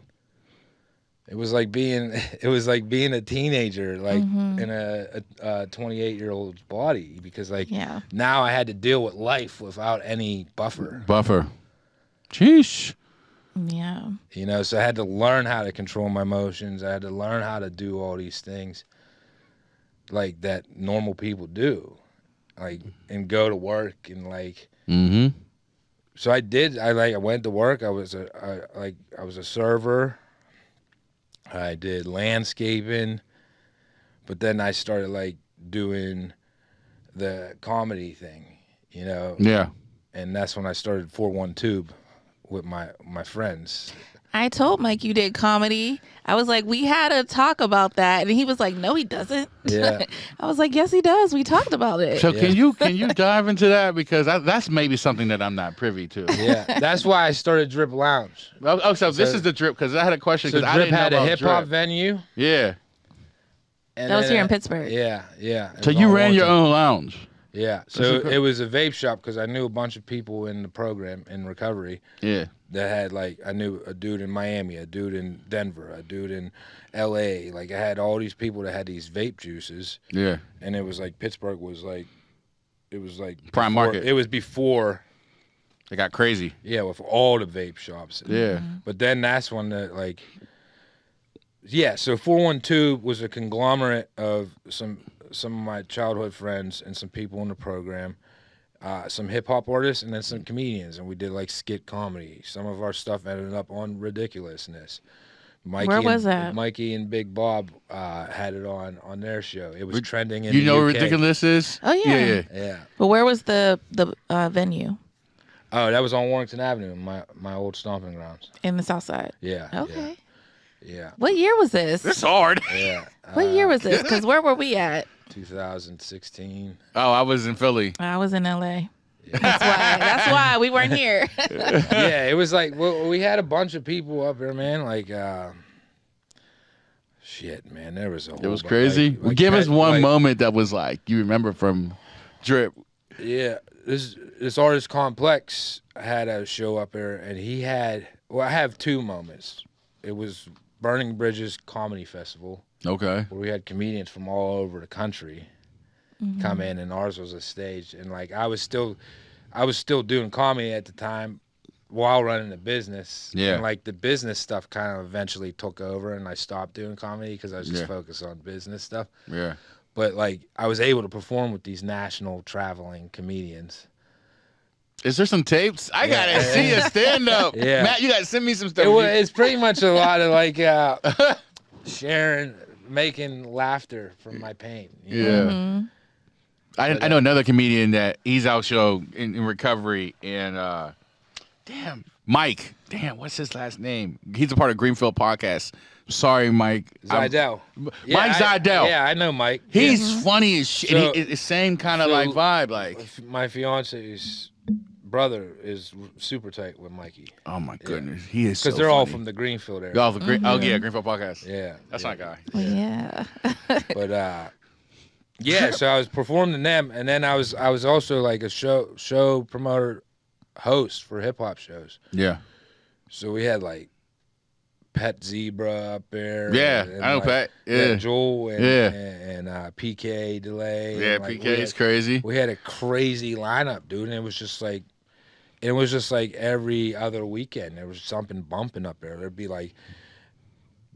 C: It was like being a teenager, like in a 28-year-old's body, because like now I had to deal with life without any buffer.
A: Sheesh.
B: Yeah.
C: You know, so I had to learn how to control my emotions. I had to learn how to do all these things like that normal people do, like, and go to work and like.
A: Mm-hmm.
C: So I did. I went to work. I was a server. I did landscaping, but then I started like doing the comedy thing, you know.
A: Yeah.
C: And that's when I started 412 with my friends.
B: I told Mike you did comedy. I was like, we had a talk about that, and he was like, no, he doesn't.
C: Yeah.
B: I was like, yes, he does. We talked about it.
A: So can you dive into that, because that's maybe something that I'm not privy to.
C: Yeah, that's why I started Drip Lounge.
A: So this is the Drip, because I had a question.
C: So
A: I
C: Drip
A: didn't
C: had
A: know
C: a
A: about
C: hip hop
A: Drip.
C: venue.
A: Yeah.
C: And
B: that was
C: then
B: here in Pittsburgh.
C: Yeah.
A: So you ran your own lounge.
C: Yeah. So it was a vape shop because I knew a bunch of people in the program in recovery.
A: Yeah.
C: That had like, I knew a dude in Miami, a dude in Denver, a dude in LA. Like I had all these people that had these vape juices.
A: Yeah.
C: And it was like Pittsburgh was like, it was like
A: prime market.
C: It was before
A: it got crazy.
C: Yeah, with all the vape shops.
A: Yeah.
C: But then that's when the like, yeah. So 412 was a conglomerate of some of my childhood friends and some people in the program. Some hip hop artists and then some comedians, and we did like skit comedy. Some of our stuff ended up on Ridiculousness.
B: Where was that?
C: Mikey and Big Bob had it on their show. It was trending in
A: You
C: the
A: know
C: UK.
A: what Ridiculous is?
B: Oh yeah.
C: Yeah.
B: But where was the venue?
C: Oh, that was on Warrington Avenue, my old stomping grounds.
B: In the South Side.
C: Yeah.
B: Okay.
C: Yeah.
B: What year was this?
A: It's hard.
C: Yeah.
B: What year was this? Because where were we at?
C: 2016.
A: Oh, I was in Philly.
B: I was in LA. That's why we weren't here.
C: Yeah, it was like, well, we had a bunch of people up there, man. Like, shit, man, there was a whole.
A: It was crazy. Give us one moment that was like you remember from Drip.
C: Yeah, this artist Complex had a show up there, and he had. Well, I have two moments. it was Burning Bridges Comedy Festival.
A: Okay.
C: Where we had comedians from all over the country come in, and ours was a stage. And like I was still doing comedy at the time while running the business.
A: Yeah.
C: And like the business stuff kind of eventually took over, and I stopped doing comedy because I was just focused on business stuff.
A: Yeah.
C: But like I was able to perform with these national traveling comedians.
A: Is there some tapes? I gotta see a stand up.
C: Yeah.
A: Matt, you gotta send me some stuff.
C: It's pretty much a lot of like making laughter from my pain. You know?
A: I know another comedian that he's out show in recovery, and Mike. Damn, what's his last name? He's a part of Greenfield Podcast. Sorry, Mike.
C: Zidell.
A: Mike Zidell.
C: Yeah, I know Mike.
A: He's funny as shit.
C: So-
A: It's the same kind of like vibe. Like,
C: My fiance's brother is super tight with Mikey.
A: oh my goodness, he is so
C: Because they're all
A: funny.
C: from the Greenfield area.
A: Oh, Greenfield Podcast.
C: Yeah.
A: That's my guy.
B: Yeah.
C: But yeah, so I was performing them, and then I was also like a show promoter, host for hip hop shows.
A: Yeah.
C: So we had like Pet Zebra up there.
A: Yeah,
C: and
A: I know
C: like,
A: Pat. Yeah.
C: Joel and,
A: Yeah.
C: and PK Delay.
A: Yeah,
C: and, like,
A: PK is crazy.
C: We had a crazy lineup, dude, and it was just like every other weekend there was something bumping up there. There'd be like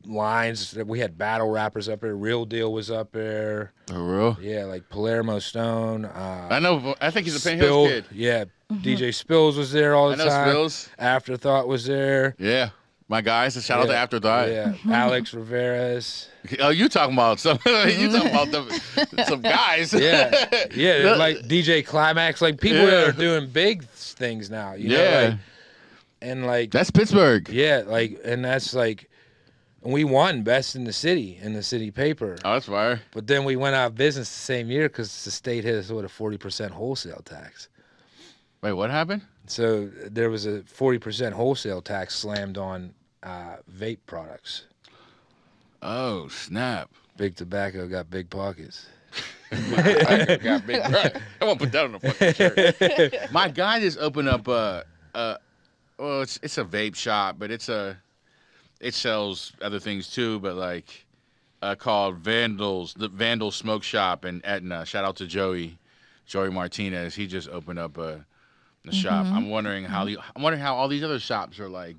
C: lines that we had battle rappers up there. Real Deal was up there.
A: For real?
C: Yeah, like Palermo Stone.
A: I know. I think he's a Penn
C: Spill,
A: Hills kid.
C: yeah. DJ Spills was there all the
A: I know
C: time.
A: Spills.
C: Afterthought was there.
A: Yeah. My guys, a shout out to Afterthought.
C: Yeah, Alex Rivera's.
A: Oh, you talking about some some guys.
C: Yeah, like DJ Climax, like people that are doing big things now. You know, like, and like
A: that's Pittsburgh.
C: Yeah, like, and that's like, and we won best in the city paper.
A: Oh, that's fire.
C: But then we went out of business the same year because the state hit us with a 40% wholesale tax.
A: Wait, what happened?
C: So there was a 40% wholesale tax slammed on vape products.
A: Oh, snap.
C: Big Tobacco got big pockets.
A: I got big I won't put that on the fucking shirt. My guy just opened up well, it's a vape shop, but it sells other things too, but like called the Vandal Smoke Shop in Etna. Shout out to Joey Martinez. He just opened up a shop. I'm wondering how all these other shops are like.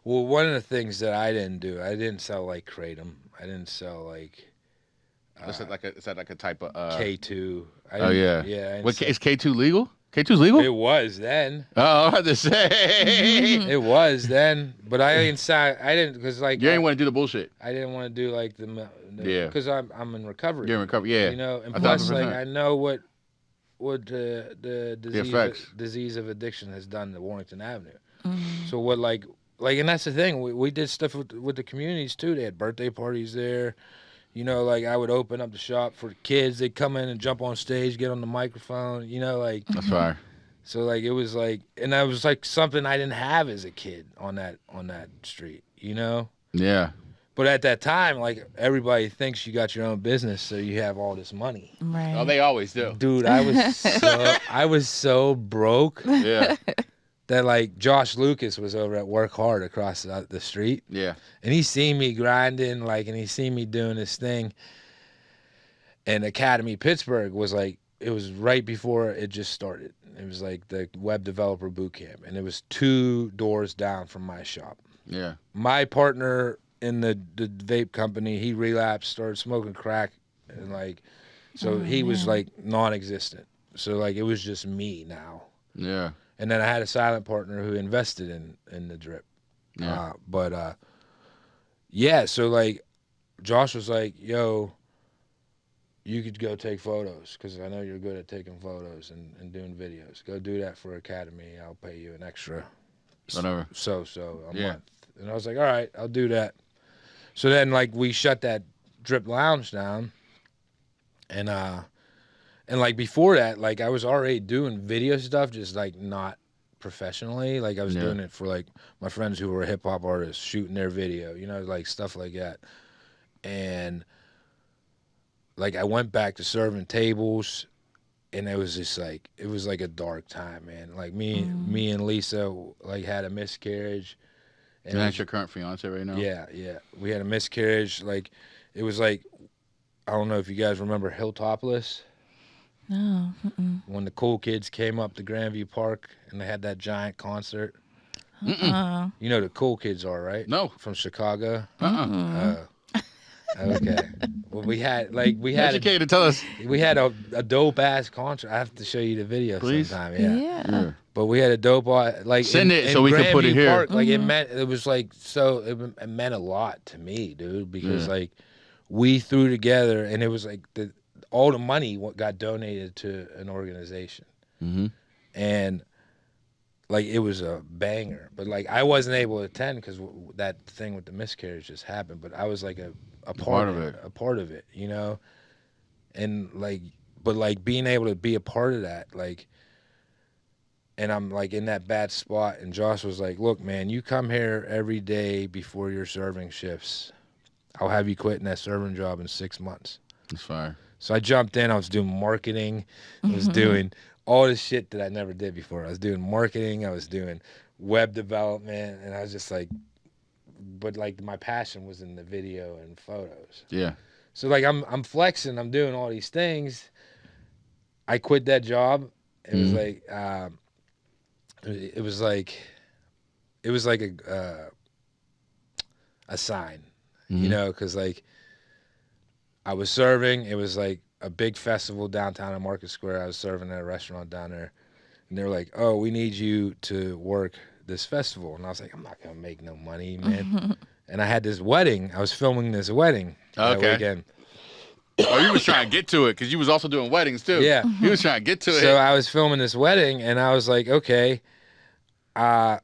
C: Well, one of the things that I didn't do, I didn't sell like Kratom. I didn't sell like.
A: Is that like a type of
C: K2?
A: Oh yeah.
C: Yeah.
A: What is K2 legal? K2's legal?
C: It was then.
A: Oh, I had to say.
C: It was then, but I didn't because like
A: You didn't want to do the bullshit.
C: I didn't want to do like the because I'm in recovery.
A: You're in recovery, yeah.
C: You know, and
A: 1,000%.
C: plus like I know what the
A: effects.
C: disease of addiction has done to Warrington Avenue. So what like and that's the thing. We did stuff with the communities too. They had birthday parties there. You know, like I would open up the shop for the kids. They'd come in and jump on stage, get on the microphone. You know, like
A: That's fire.
C: so like it was like, and that was like something I didn't have as a kid on that street. You know.
A: Yeah.
C: But at that time, like everybody thinks you got your own business, so you have all this money.
B: Right.
A: Oh, they always do.
C: Dude, I was so broke.
A: Yeah.
C: That like Josh Lucas was over at Work Hard across the street.
A: Yeah.
C: And he seen me grinding, like, and he seen me doing this thing. And Academy Pittsburgh was like, it was right before it just started. It was like the web developer boot camp, and it was 2 doors down from my shop.
A: Yeah.
C: My partner in the vape company, he relapsed, started smoking crack, and like, so he was like non-existent. So like, it was just me now.
A: Yeah.
C: And then I had a silent partner who invested in the drip.
A: Yeah.
C: Yeah, so like Josh was like, yo, you could go take photos because I know you're good at taking photos and doing videos. Go do that for Academy. I'll pay you an extra
A: Whatever.
C: so a month. And I was like, all right, I'll do that. So then like we shut that Drip Lounge down. And like before that, like I was already doing video stuff, just like not professionally. Like I was doing it for like my friends who were hip hop artists, shooting their video, you know, like stuff like that. And like I went back to serving tables, and it was just like it was like a dark time, man. Like me and Lisa like had a miscarriage,
A: And that's your current fiance right now?
C: Yeah, yeah. We had a miscarriage. Like, it was like, I don't know if you guys remember Hilltopless.
B: No.
C: When the cool kids came up to Grandview Park and they had that giant concert. You know the cool kids are, right?
A: No.
C: From Chicago.
A: Uh-uh.
C: Okay. Well, we had
A: Educated, tell us.
C: we had a dope ass concert. I have to show you the video
A: Please?
C: sometime.
B: Yeah.
C: But we had a dope like
A: send it so we can put it here.
C: Park, like it was like it meant a lot to me, dude, because like we threw together and it was like all the money got donated to an organization. And like it was a banger, but like I wasn't able to attend because that thing with the miscarriage just happened. But I was like a part of it, you know. And like, but like being able to be a part of that, like, and I'm like in that bad spot. And Josh was like, "Look, man, you come here every day before your serving shifts. I'll have you quitting that serving job in 6 months."
A: That's fire.
C: So I jumped in. I was doing marketing. I was doing all this shit that I never did before. I was doing marketing. I was doing web development, and I was just like, but like my passion was in the video and photos.
A: Yeah.
C: So like I'm flexing. I'm doing all these things. I quit that job. It was like it was like a sign, you know, because like I was serving. It was like a big festival downtown in Market Square. I was serving at a restaurant down there, and they were like, "Oh, we need you to work this festival." And I was like, "I'm not gonna make no money, man." And I had this wedding. I was filming this wedding that weekend.
A: Oh, you was trying to get to it because you was also doing weddings too.
C: Yeah,
A: you was trying to get to it.
C: So I was filming this wedding, and I was like, "Okay, I'm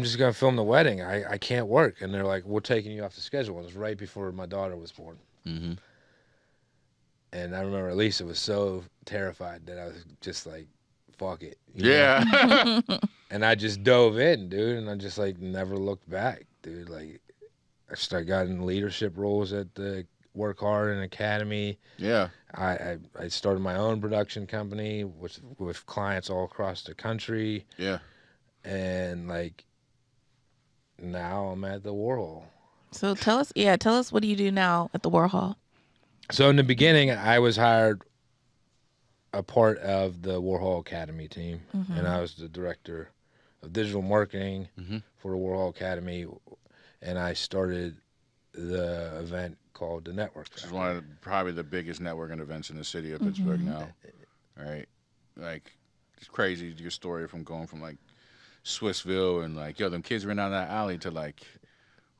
C: just gonna film the wedding. I can't work." And they're like, "We're taking you off the schedule." It was right before my daughter was born. And I remember Lisa was so terrified that I was just like, "Fuck it." You know? And I just dove in, dude, and I just like never looked back, dude. Like I got in leadership roles at the Work Hard and Academy.
A: Yeah.
C: I started my own production company with clients all across the country.
A: Yeah.
C: And like now I'm at the Warhol.
B: So tell us what do you do now at the Warhol?
C: So in the beginning, I was hired a part of the Warhol Academy team, and I was the director of digital marketing for the Warhol Academy, and I started the event called the Network.
A: Which is one of probably the biggest networking events in the city of Pittsburgh now. Right? Like, it's crazy, your story from going from like Swissville and like, yo, them kids ran down that alley to like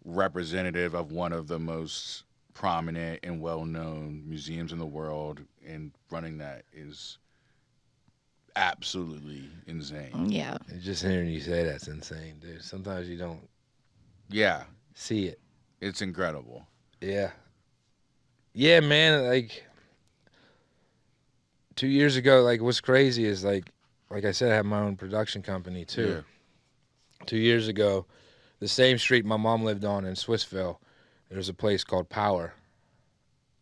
A: representative of one of the most prominent and well-known museums in the world, and running that is absolutely insane.
C: Yeah. Just hearing you say that's insane, dude. Sometimes you don't see it.
A: It's incredible.
C: Yeah. Yeah, man, like 2 years ago, like what's crazy is like I said, I have my own production company too. 2 years ago, the same street my mom lived on in Swissville, there's a place called Power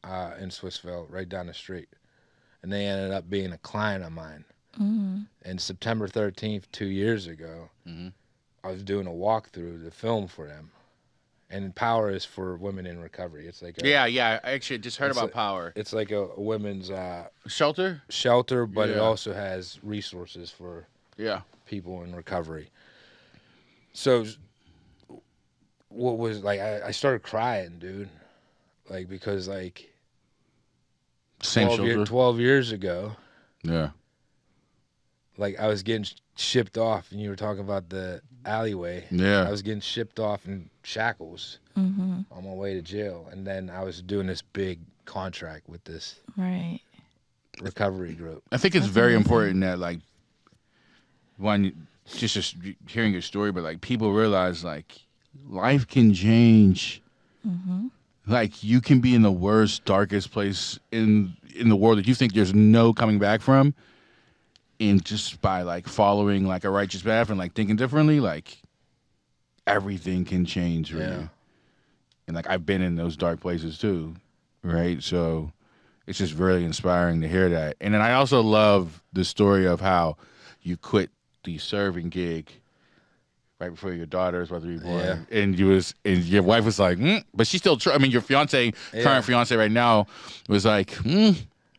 C: in Swissville, right down the street. And they ended up being a client of mine. And September 13th, 2 years ago, I was doing a walkthrough to film for them. And Power is for women in recovery. It's like
A: I actually just heard about Power.
C: It's like a women's
A: shelter,
C: but it also has resources for people in recovery. So what was like I started crying, dude, like because like 12 years ago, like I was getting shipped off, and you were talking about the alleyway. I was getting shipped off in shackles on my way to jail, and then I was doing this big contract with this recovery group.
A: I think it's very important that like when just hearing your story, but like people realize like life can change. Like you can be in the worst, darkest place in the world that you think there's no coming back from, and just by like following like a righteous path and like thinking differently, like everything can change for you. And like I've been in those dark places too, right? So it's just really inspiring to hear that. And then I also love the story of how you quit the serving gig right before your daughter's about to be born, and your wife was like, but she still. I mean, your current fiance right now, was like,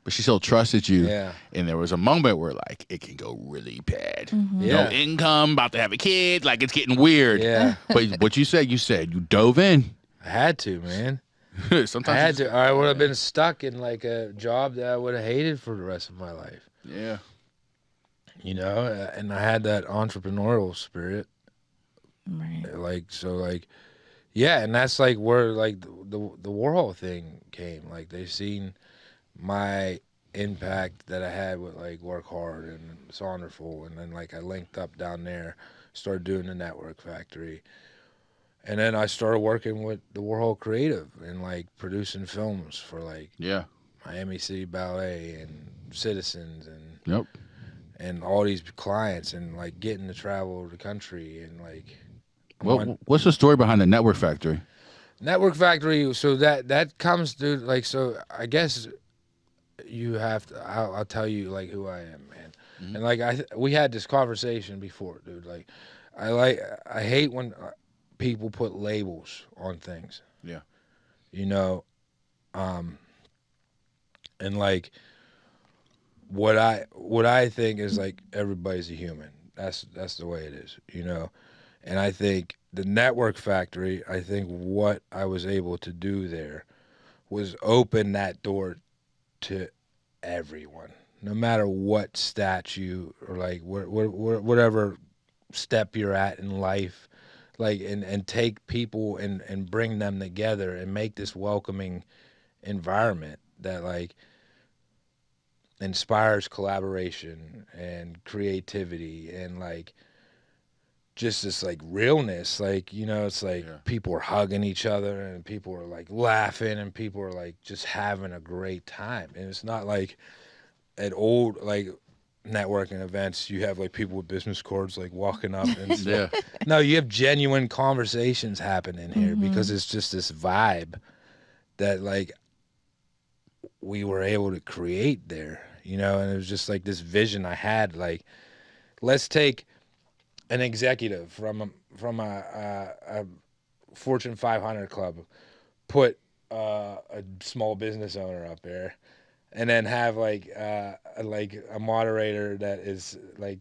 A: but she still trusted you.
C: Yeah.
A: And there was a moment where like it can go really bad.
C: Yeah.
A: No income, about to have a kid, like it's getting weird.
C: Yeah.
A: But what you said you dove in.
C: I had to, man.
A: Sometimes
C: I had to. Or I would have been stuck in like a job that I would have hated for the rest of my life.
A: Yeah.
C: You know, and I had that entrepreneurial spirit.
B: Right.
C: Yeah, and that's like where like the Warhol thing came. Like they seen my impact that I had with like Work Hard and Saunderful, and then like I linked up down there, started doing the Network Factory, and then I started working with the Warhol Creative and like producing films for like Miami City Ballet and Citizens and all these clients, and like getting to travel the country and like.
A: What's the story behind the Network Factory?
C: Network Factory, so that comes through, like, so I guess you have to, I'll tell you, like, who I am, man. Mm-hmm. And, like, we had this conversation before, dude. Like, I hate when people put labels on things.
A: Yeah.
C: You know, and, like, what I think is, like, everybody's a human. That's the way it is, you know. And I think the Network Factory, I think what I was able to do there was open that door to everyone, no matter what statue or like whatever step you're at in life, like and take people and bring them together and make this welcoming environment that like inspires collaboration and creativity and like just this like realness, like, you know, it's like people are hugging each other and people are like laughing and people are like just having a great time. And it's not like at old like networking events you have like people with business cards like walking up and stuff. No, you have genuine conversations happening here because it's just this vibe that like we were able to create there, you know. And it was just like this vision I had, like, let's take an executive from a Fortune 500 club, put a small business owner up there, and then have like a moderator that is like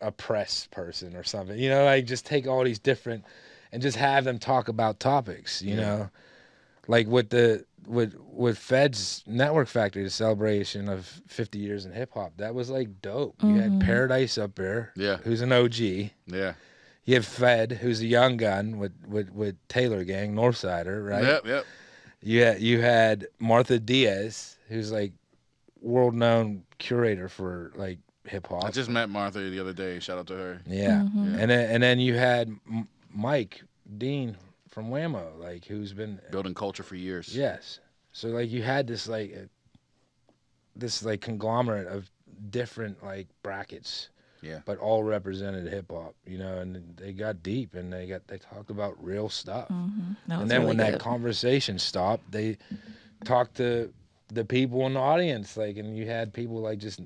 C: a press person or something. You know, like just take all these different and just have them talk about topics. You know, like with Fed's Network Factory, the celebration of 50 years in hip hop, that was like dope. You had Paradise up there, who's an OG.
A: Yeah.
C: You have Fed, who's a young gun with Taylor Gang, Northsider, right?
A: Yep.
C: You had Martha Diaz, who's like world known curator for like hip hop.
A: I just met Martha the other day. Shout out to her.
C: Yeah. And then you had Mike Dean from Whammo, like who's been
A: building culture for years.
C: Yes. So like you had this like conglomerate of different like brackets. Yeah. But all represented hip hop, you know, and they got deep and they talked about real stuff. And then really when that conversation stopped, they talked to the people in the audience, like, and you had people like just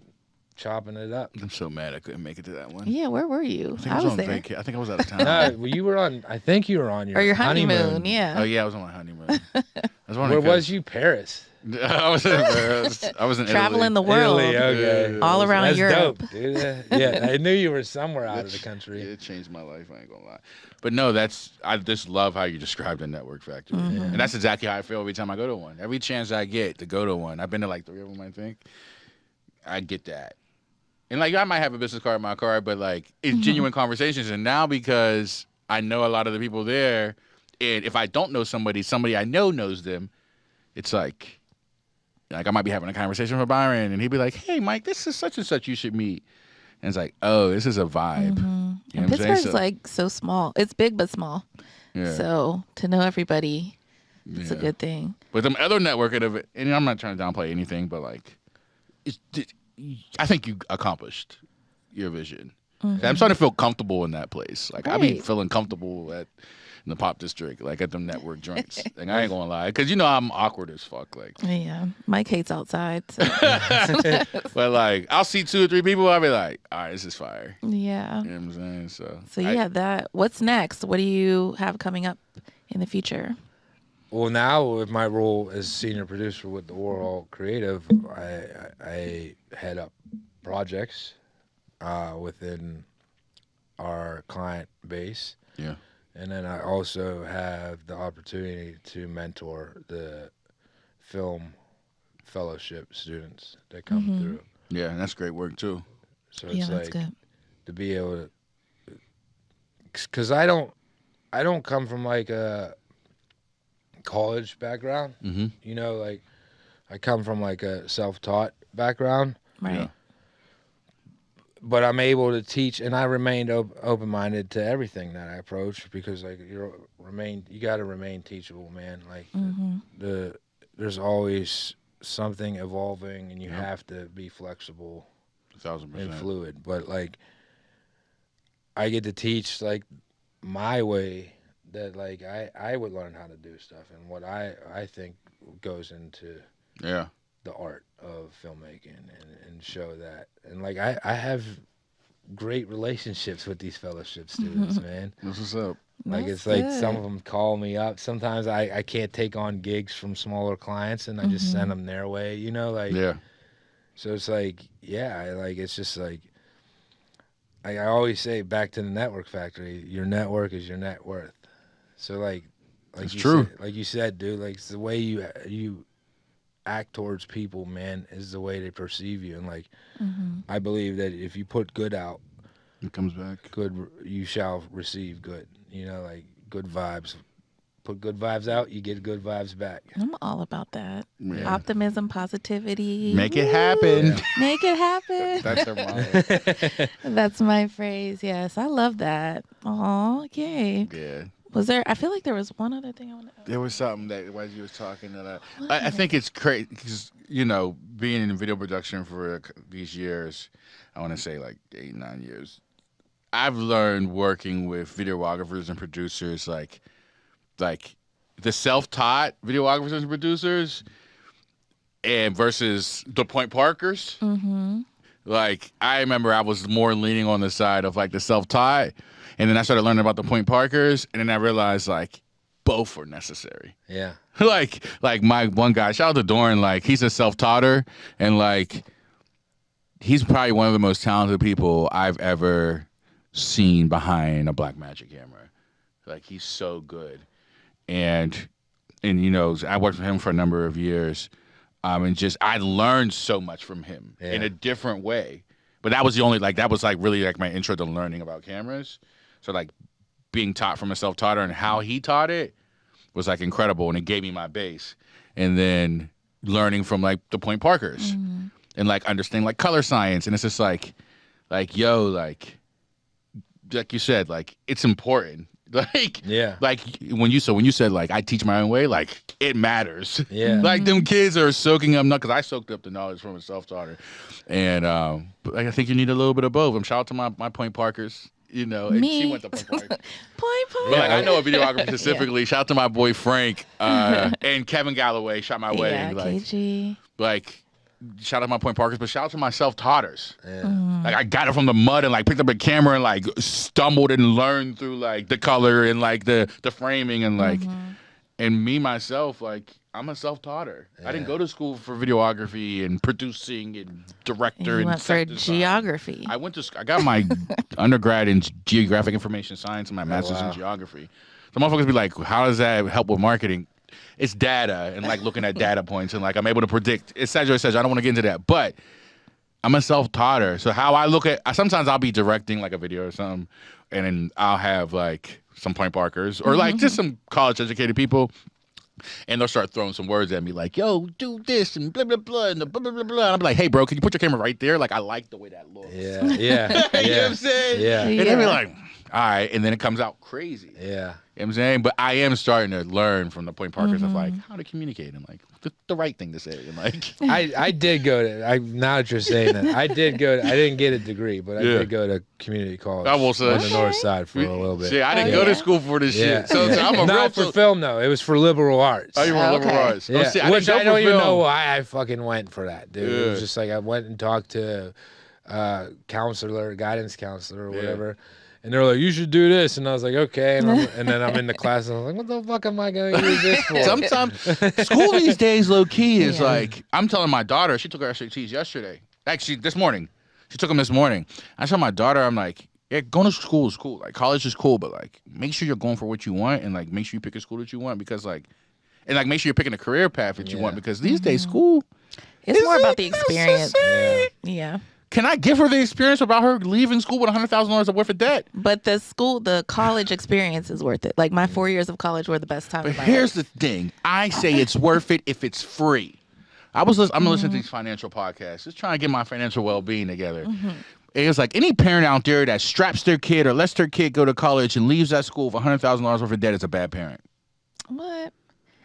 C: chopping it up.
A: I'm so mad I couldn't make it to that one.
B: Yeah, where were you?
A: I was there. I think I was out of town.
C: No, well, you were on. I think you were on your
B: honeymoon. Yeah.
A: Oh yeah, I was on my honeymoon.
C: Where was you? Paris.
A: I was in Paris. I was in
B: traveling the world.
C: Italy, okay.
B: All around
C: That's
B: Europe.
C: Dope, dude. Yeah, I knew you were somewhere out of the country.
A: It changed my life. I ain't gonna lie. But no, I just love how you described the Network Factory, and that's exactly how I feel every time I go to one. Every chance I get to go to one, I've been to like 3 of them, I think. I get that. And like I might have a business card in my car, but like it's genuine conversations. And now because I know a lot of the people there, and if I don't know somebody I know knows them, it's like I might be having a conversation with Byron, and he'd be like, "Hey, Mike, this is such and such you should meet." And it's like, "Oh, this is a vibe." You know
B: and Pittsburgh's like so small. It's big but small. Yeah. So to know everybody, it's a good thing.
A: But the other networking of it, and I'm not trying to downplay anything, but like, I think you accomplished your vision. I'm starting to feel comfortable in that place. Like I be feeling comfortable at in the Pop District, like at them network joints. Like, I ain't gonna lie, because you know I'm awkward as fuck. Like,
B: Yeah, Mike hates outside. So.
A: but like I'll see 2 or 3 people, I'll be like, all right, this is fire.
B: Yeah.
A: You know what I'm saying?
B: So you have that. What's next? What do you have coming up in the future?
C: Well, now with my role as senior producer with the Warhol Creative, I head up projects within our client base.
A: Yeah.
C: And then I also have the opportunity to mentor the film fellowship students that come through.
A: Yeah, and that's great work too.
C: So it's
B: that's
C: like
B: good.
C: to be able to, because I don't come from like a college background.
A: Mm-hmm.
C: You know, like I come from like a self-taught background.
B: Right.
A: Yeah.
C: But I'm able to teach, and I remained open-minded to everything that I approach, because like you got to remain teachable, man. Like there's always something evolving, and you have to be flexible
A: 1,000%.
C: and fluid. But like I get to teach like my way that like I would learn how to do stuff, and what I think goes into the art of filmmaking, and show that. And like I have great relationships with these fellowship students, man.
A: That's what's up.
C: Like
B: That's
C: it's like
B: good.
C: some of them call me up. Sometimes I can't take on gigs from smaller clients, and I just send them their way, you know, like
A: Yeah.
C: So it's like, it's just like I always say, back to the network factory, your network is your net worth. So like
A: It's
C: you
A: true.
C: said, like you said, dude, like it's the way you act towards people, man, is the way they perceive you. And like I believe that if you put good out,
A: It comes back.
C: good, you shall receive good. You know, like good vibes. Put good vibes out, you get good vibes back.
B: I'm all about that.
A: Yeah.
B: Optimism, positivity.
A: Make it happen.
C: Yeah.
B: Make it happen.
A: That's her motto.
B: That's my phrase. Yes, I love that. Oh, yay.
A: Yeah.
B: Was there? I feel like there was one other thing I want to.
A: There was something that while you was talking that I think it's crazy because, you know, being in video production for these years, I want to say like 8, 9 years, I've learned working with videographers and producers like the self-taught videographers and producers and versus the Point Parkers. Like I remember I was more leaning on the side of like the self-taught, and then I started learning about the Point Parkers, and then I realized like both are necessary.
C: Yeah.
A: like my one guy, shout out to Doran, like he's a self-taughter, and like he's probably one of the most talented people I've ever seen behind a Blackmagic camera. Like he's so good. And you know, I worked with him for a number of years. And just I learned so much from him in a different way. But that was the only that was really my intro to learning about cameras. So like being taught from a self-taughter and how he taught it was like incredible, and it gave me my base. And then learning from like the Point Parkers and like understanding like color science, and it's just like yo, like you said, like it's important. Like when you said like I teach my own way, like it matters.
C: Yeah.
A: Like them kids are soaking up, because I soaked up the knowledge from a self-taughter, and but I think you need a little bit of both. I'm shout out to my Point Parkers, you know, and
B: Me.
A: she went to Point Parkers.
B: Point.
A: But like, I know a videographer specifically. Shout out to my boy Frank and Kevin Galloway. Shot my wedding.
B: Yeah, KG.
A: Like shout out to my Point Parkers, but shout out to my self-taughters.
C: Yeah.
A: Like I got it from the mud and like picked up a camera and like stumbled and learned through like the color and like the framing and like and me myself, like I'm a self-taughter. I didn't go to school for videography and producing and director
B: You went for
A: set design.
B: geography.
A: I got my undergrad in geographic information science and my master's in geography. So motherfuckers be like, how does that help with marketing? It's data and like looking at data points and like I'm able to predict. It's I don't want to get into that, but I'm a self-taughter. So how I look at, sometimes I'll be directing like a video or something, and then I'll have like some Point Parkers or like just some college educated people, and they'll start throwing some words at me like, yo, do this and blah, blah, blah, and blah, blah, blah, blah. And I'm like, hey, bro, can you put your camera right there? Like, I like the way that looks.
C: Yeah.
A: You know what I'm saying?
C: Yeah.
A: And they'll be like, all right, and then it comes out crazy.
C: Yeah.
A: You know what I'm saying? But I am starting to learn from the Point Parkers of like how to communicate and like the right thing to say. And like
C: I did go to, now that you're saying that, I didn't get a degree, but I did go to community college
A: I will say.
C: on the north side for a little bit.
A: See, I didn't go to school for this shit. So I'm a
C: Not for film, though. It was for liberal arts.
A: Oh, you were liberal arts.
C: Yeah.
A: Oh, see,
C: Which I don't even know
A: film.
C: why I fucking went for that, dude. It was just like I went and talked to guidance counselor or whatever. And they're like, you should do this. And I was like, okay. And then I'm in the class and I'm like, what the fuck am I going to use this for?
A: Sometimes school these days, low key, is like, I'm telling my daughter, she took her SATs yesterday. Actually, this morning. She took them this morning. I tell my daughter, I'm like, yeah, going to school is cool. Like, college is cool, but like, make sure you're going for what you want and like, make sure you pick a school that you want because like, and like, make sure you're picking a career path that you want because these days, school.
B: It's more about the experience. Yeah.
A: Can I give her the experience about her leaving school with $100,000 worth of debt?
B: But the college experience is worth it. Like my 4 years of college were the best time of my
A: Here's
B: life.
A: the thing. I say it's worth it if it's free. I'm listening to these financial podcasts, just trying to get my financial well-being together. It's like any parent out there that straps their kid or lets their kid go to college and leaves that school with $100,000 worth of debt is a bad parent.
B: What?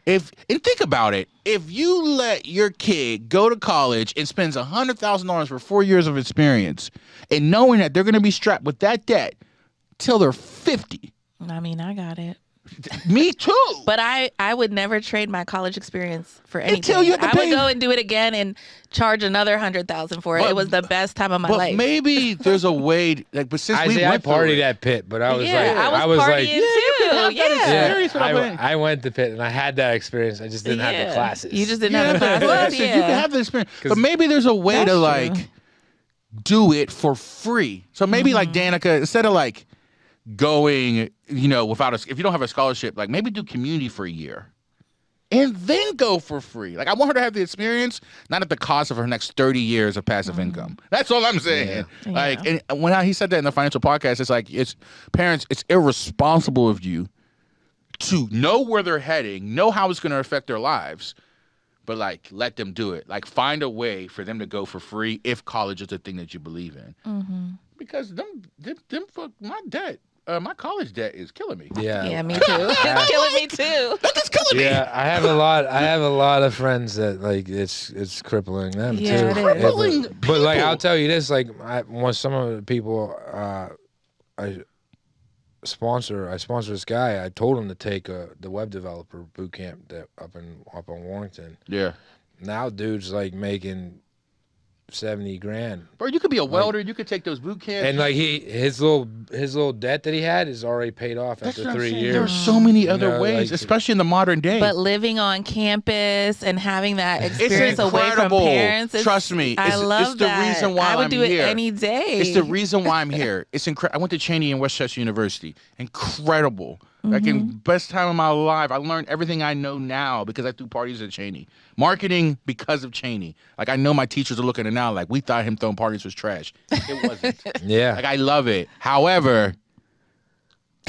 A: And think about it. If you let your kid go to college and spends $100,000 for 4 years of experience and knowing that they're going to be strapped with that debt till they're 50.
B: I mean, I got it.
A: Me too.
B: But I would never trade my college experience for anything.
A: Until you have to
B: I would go and do it again and charge another $100,000 for it. It was the best time of my life.
A: But maybe there's a way, like, but since
C: I
A: we went
C: partied at Pitt, but I was
B: I was partying too.
C: I went to Pitt and I had that experience. I just didn't have the classes.
B: You just didn't have the classes.
A: You can have the experience, but maybe there's a way to like do it for free. So maybe like Danica, instead of like going, without if you don't have a scholarship, like maybe do community for a year and then go for free. Like I want her to have the experience, not at the cost of her next 30 years of passive income. That's all I'm saying.
B: Yeah.
A: Like, and when he said that in the financial podcast, it's like, parents, it's irresponsible of you to know where they're heading, know how it's going to affect their lives, but like let them do it. Like find a way for them to go for free if college is the thing that you believe in. Because them my debt. My college debt is killing me.
B: Yeah, me too. It's killing me too.
A: That's killing me.
C: Yeah, I have a lot of friends that like it's crippling them too.
B: It is.
A: Crippling
C: but like
A: people.
C: I'll tell you this, like when some of the people I sponsor this guy. I told him to take the web developer boot camp that up in Warrington.
A: Yeah.
C: Now dude's like making $70,000.
A: Bro, you could be a welder. You could take those boot camps.
C: And like his little debt that he had is already paid off
A: That's
C: after
A: what I'm
C: 3
A: saying.
C: years.
A: There are so many other ways,
C: like,
A: especially in the modern day.
B: But living on campus and having that
A: it's
B: experience away from
A: incredible.
B: parents,
A: Trust me,
B: I love
A: it's the
B: that.
A: reason why
B: I would
A: I'm
B: do it
A: here.
B: any day.
A: It's the reason why I'm here. It's incredible. I went to Cheney and Westchester University. Incredible. Like in best time of my life. I learned everything I know now because I threw parties at Cheney. Marketing because of Cheney. Like I know my teachers are looking at it now like we thought him throwing parties was trash. It wasn't.
C: Yeah.
A: Like I love it. However,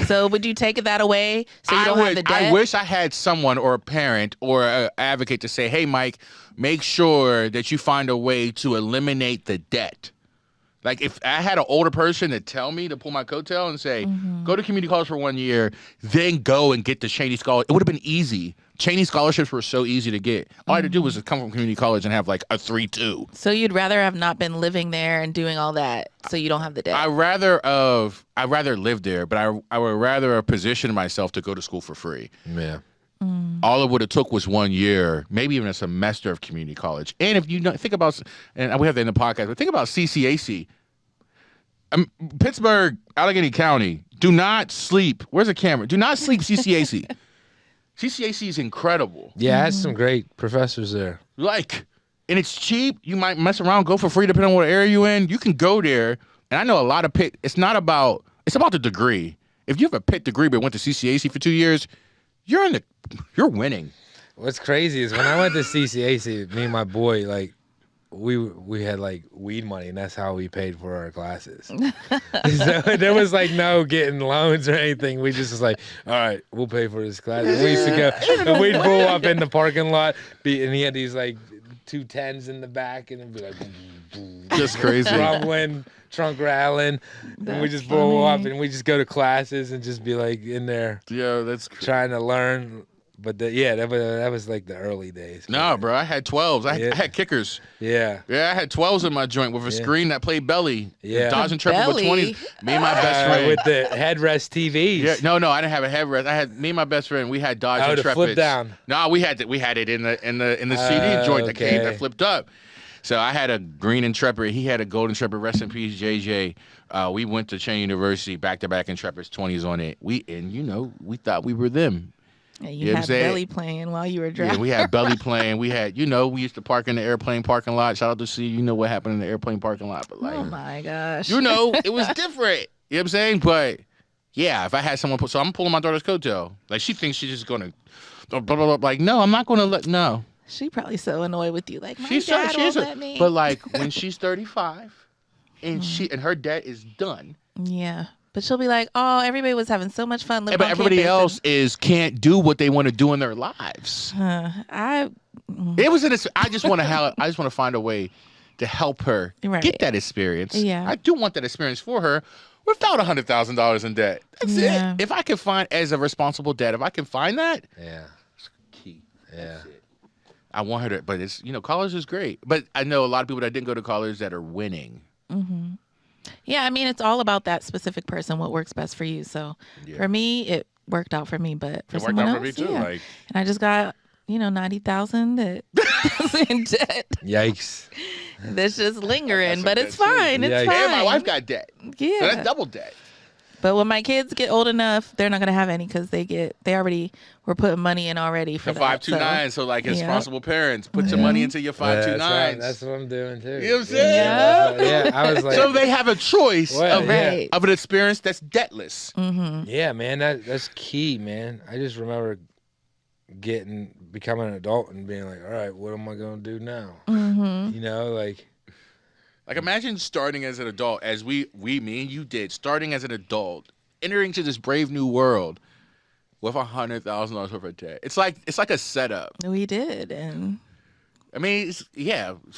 B: so would you take that away so you don't have the debt?
A: I wish I had someone or a parent or an advocate to say, hey, Mike, make sure that you find a way to eliminate the debt. Like if I had an older person to tell me to pull my coattail and say, go to community college for 1 year, then go and get the Cheney scholarship. It would have been easy. Cheney scholarships were so easy to get. All I had to do was just come from community college and have like a 3.2.
B: So you'd rather have not been living there and doing all that so you don't have the debt?
A: I'd rather live there, but I would rather have positioned myself to go to school for free.
C: Yeah.
A: All it would have took was 1 year, maybe even a semester of community college. And if you think about, and we have that in the podcast, but think about CCAC. Pittsburgh, Allegheny County, do not sleep. Where's the camera? Do not sleep CCAC. CCAC is incredible.
C: Yeah, I had some great professors there.
A: Like, and it's cheap. You might mess around, go for free, depending on what area you're in. You can go there. And I know a lot of Pitt, it's about the degree. If you have a Pitt degree but went to CCAC for 2 years, you're winning.
C: What's crazy is when I went to CCAC, me and my boy, like, we had like weed money, and that's how we paid for our classes. So there was like no getting loans or anything. We just was like, all right, we'll pay for this class. And we used to go, and we'd pull up in the parking lot, and he had these like 210s in the back, and it'd be like, boom, boom, boom.
A: That's crazy.
C: rumbling, trunk rattling, and we
B: That's
C: just blow up
B: funny.
C: and we just go to classes and just be like in there
A: Yeah, that's crazy.
C: trying to learn. But that was like the early days.
A: No, bro, I had 12s. I
C: Yeah.
A: had kickers.
C: Yeah.
A: Yeah, I had 12s in my joint with a screen that played belly.
C: Yeah.
A: Dodging triple with
B: Belly?
A: 20s. Me and my best friend.
C: With the headrest TVs.
A: Yeah, no, I didn't have a headrest. I had me and my best friend. We had Dodge
C: Oh, the
A: Intrepids.
C: flip down.
A: No, we had it in the CD joint that came
C: okay.
A: that flipped up. So I had a green Intrepid. He had a gold Intrepid. Rest in peace, JJ. We went to Chain University, back-to-back Intrepids, 20s on it. We thought we were them.
B: Yeah,
A: You
B: you
A: know what I'm
B: had
A: saying?
B: belly playing while you were driving.
A: Yeah, we had belly playing. We had, we used to park in the airplane parking lot. Shout out to C. You know what happened in the airplane parking lot, but like,
B: Oh my gosh.
A: it was different. You know what I'm saying? But yeah, if I had someone so I'm pulling my daughter's coattail. Like she thinks she's just gonna blah, blah, blah. Like, no, I'm not gonna no.
B: She probably so annoyed with you. Like, my
A: She's
B: dad won't let me.
A: But like when she's 35 and her debt is done.
B: Yeah. But she'll be like, oh, everybody was having so much fun living
A: But
B: on
A: everybody
B: campus
A: else can't do what they want to do in their lives. I just want to find a way to help her
B: Right.
A: get that experience.
B: Yeah.
A: I do want that experience for her without $100,000 in debt. That's
B: Yeah.
A: it. If I can find, as a responsible dad, if I can find that,
C: Yeah.
A: it's key.
C: Yeah.
A: That's it. I want her to, but it's, college is great. But I know a lot of people that didn't go to college that are winning.
B: Mm-hmm. Yeah, I mean, it's all about that specific person, what works best for you. So for me, it worked out for me, but for
A: It worked
B: someone
A: out
B: else,
A: for me too.
B: yeah.
A: Like,
B: And I just got, 90,000 that was in debt.
C: Yikes.
B: That's just lingering,
A: some
B: but
A: debt
B: it's
A: too.
B: fine. It's
C: Yeah,
B: fine.
A: and my wife got debt.
B: Yeah.
A: So that's double debt.
B: But when my kids get old enough, they're not gonna have any because they already were putting money in already for
A: The
B: that.
A: 529. So like,
B: yeah.
A: responsible parents, put your money into your 529s.
C: That's what I'm doing too.
A: You know what I'm saying?
B: Yeah.
C: I was like,
A: So they have a choice
C: Well,
A: of,
C: yeah.
B: Right.
A: of an experience that's debtless.
B: Mm-hmm.
C: yeah, man, that's key, man. I just remember becoming an adult and being like, all right, what am I gonna do now?
B: Mm-hmm.
A: Like imagine starting as an adult, as me and you did, starting as an adult, entering to this brave new world with $100,000 worth of debt. It's like a setup.
B: We did, and
A: I mean, it's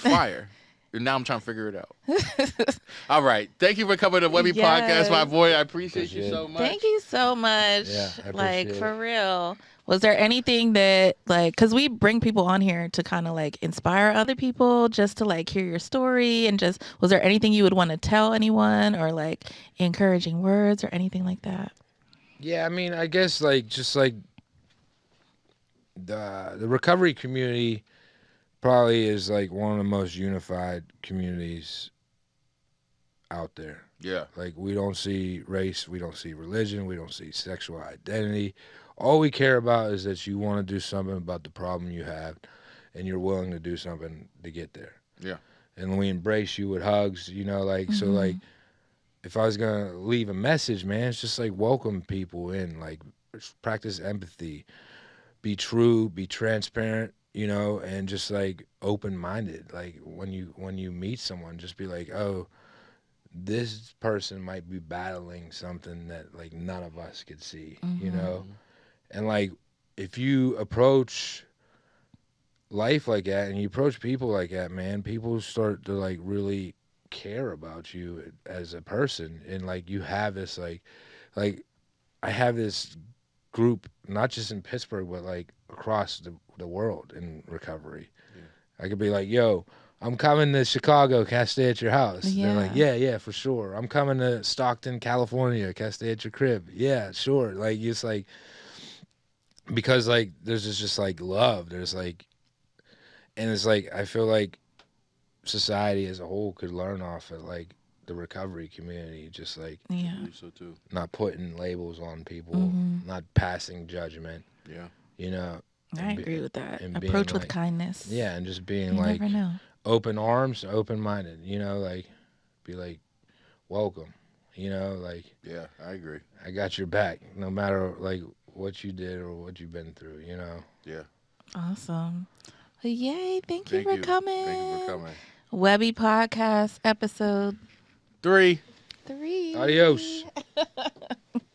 A: fire. And now I'm trying to figure it out. All right. Thank you for coming to Webby
B: Yes.
A: Podcast, my boy. I appreciate you
C: Appreciate
A: so
C: it.
A: much.
B: thank you so much.
C: Yeah, I
B: like
C: appreciate
B: for real. Was there anything that because we bring people on here to kind of like inspire other people, just to like hear your story, and just was there anything you would want to tell anyone, or like encouraging words or anything like that?
C: Yeah, I mean, I guess just like the recovery community probably is like one of the most unified communities out there.
A: Yeah.
C: Like we don't see race, we don't see religion, we don't see sexual identity. All we care about is that you want to do something about the problem you have, and you're willing to do something to get there.
A: Yeah.
C: And we embrace you with hugs, so like if I was gonna leave a message, man, it's just like welcome people in, like practice empathy, be true, be transparent, and just like open-minded. Like when you meet someone, just be like, oh, this person might be battling something that like none of us could see, and like if you approach life like that and you approach people like that, man, people start to like really care about you as a person. And like you have this like I have this group not just in Pittsburgh but like across the world in recovery. I could be like, yo, I'm coming to Chicago, can I stay at your house?
B: Yeah.
C: They're like, yeah, for sure. I'm coming to Stockton, California, can I stay at your crib? Yeah, sure. Like it's like, because like there's just like love, there's like, and it's like I feel like society as a whole could learn off of like the recovery community, just like
B: Yeah.
A: I believe so too.
C: not putting labels on people,
B: Mhm.
C: not passing judgment,
A: Yeah.
B: I agree with that.
C: and being
B: Approach with
C: like-
B: kindness.
C: yeah, and just being
B: You
C: like
B: never know.
C: open arms, open minded, like be like welcome, like
A: Yeah, I agree.
C: I got your back no matter like what you did or what you've been through,
A: Yeah.
B: Awesome. Well, yay. Thank you
A: Thank
B: for coming.
A: Thank you for coming.
B: Webby Podcast episode
A: 3.
B: 3.
C: Adios.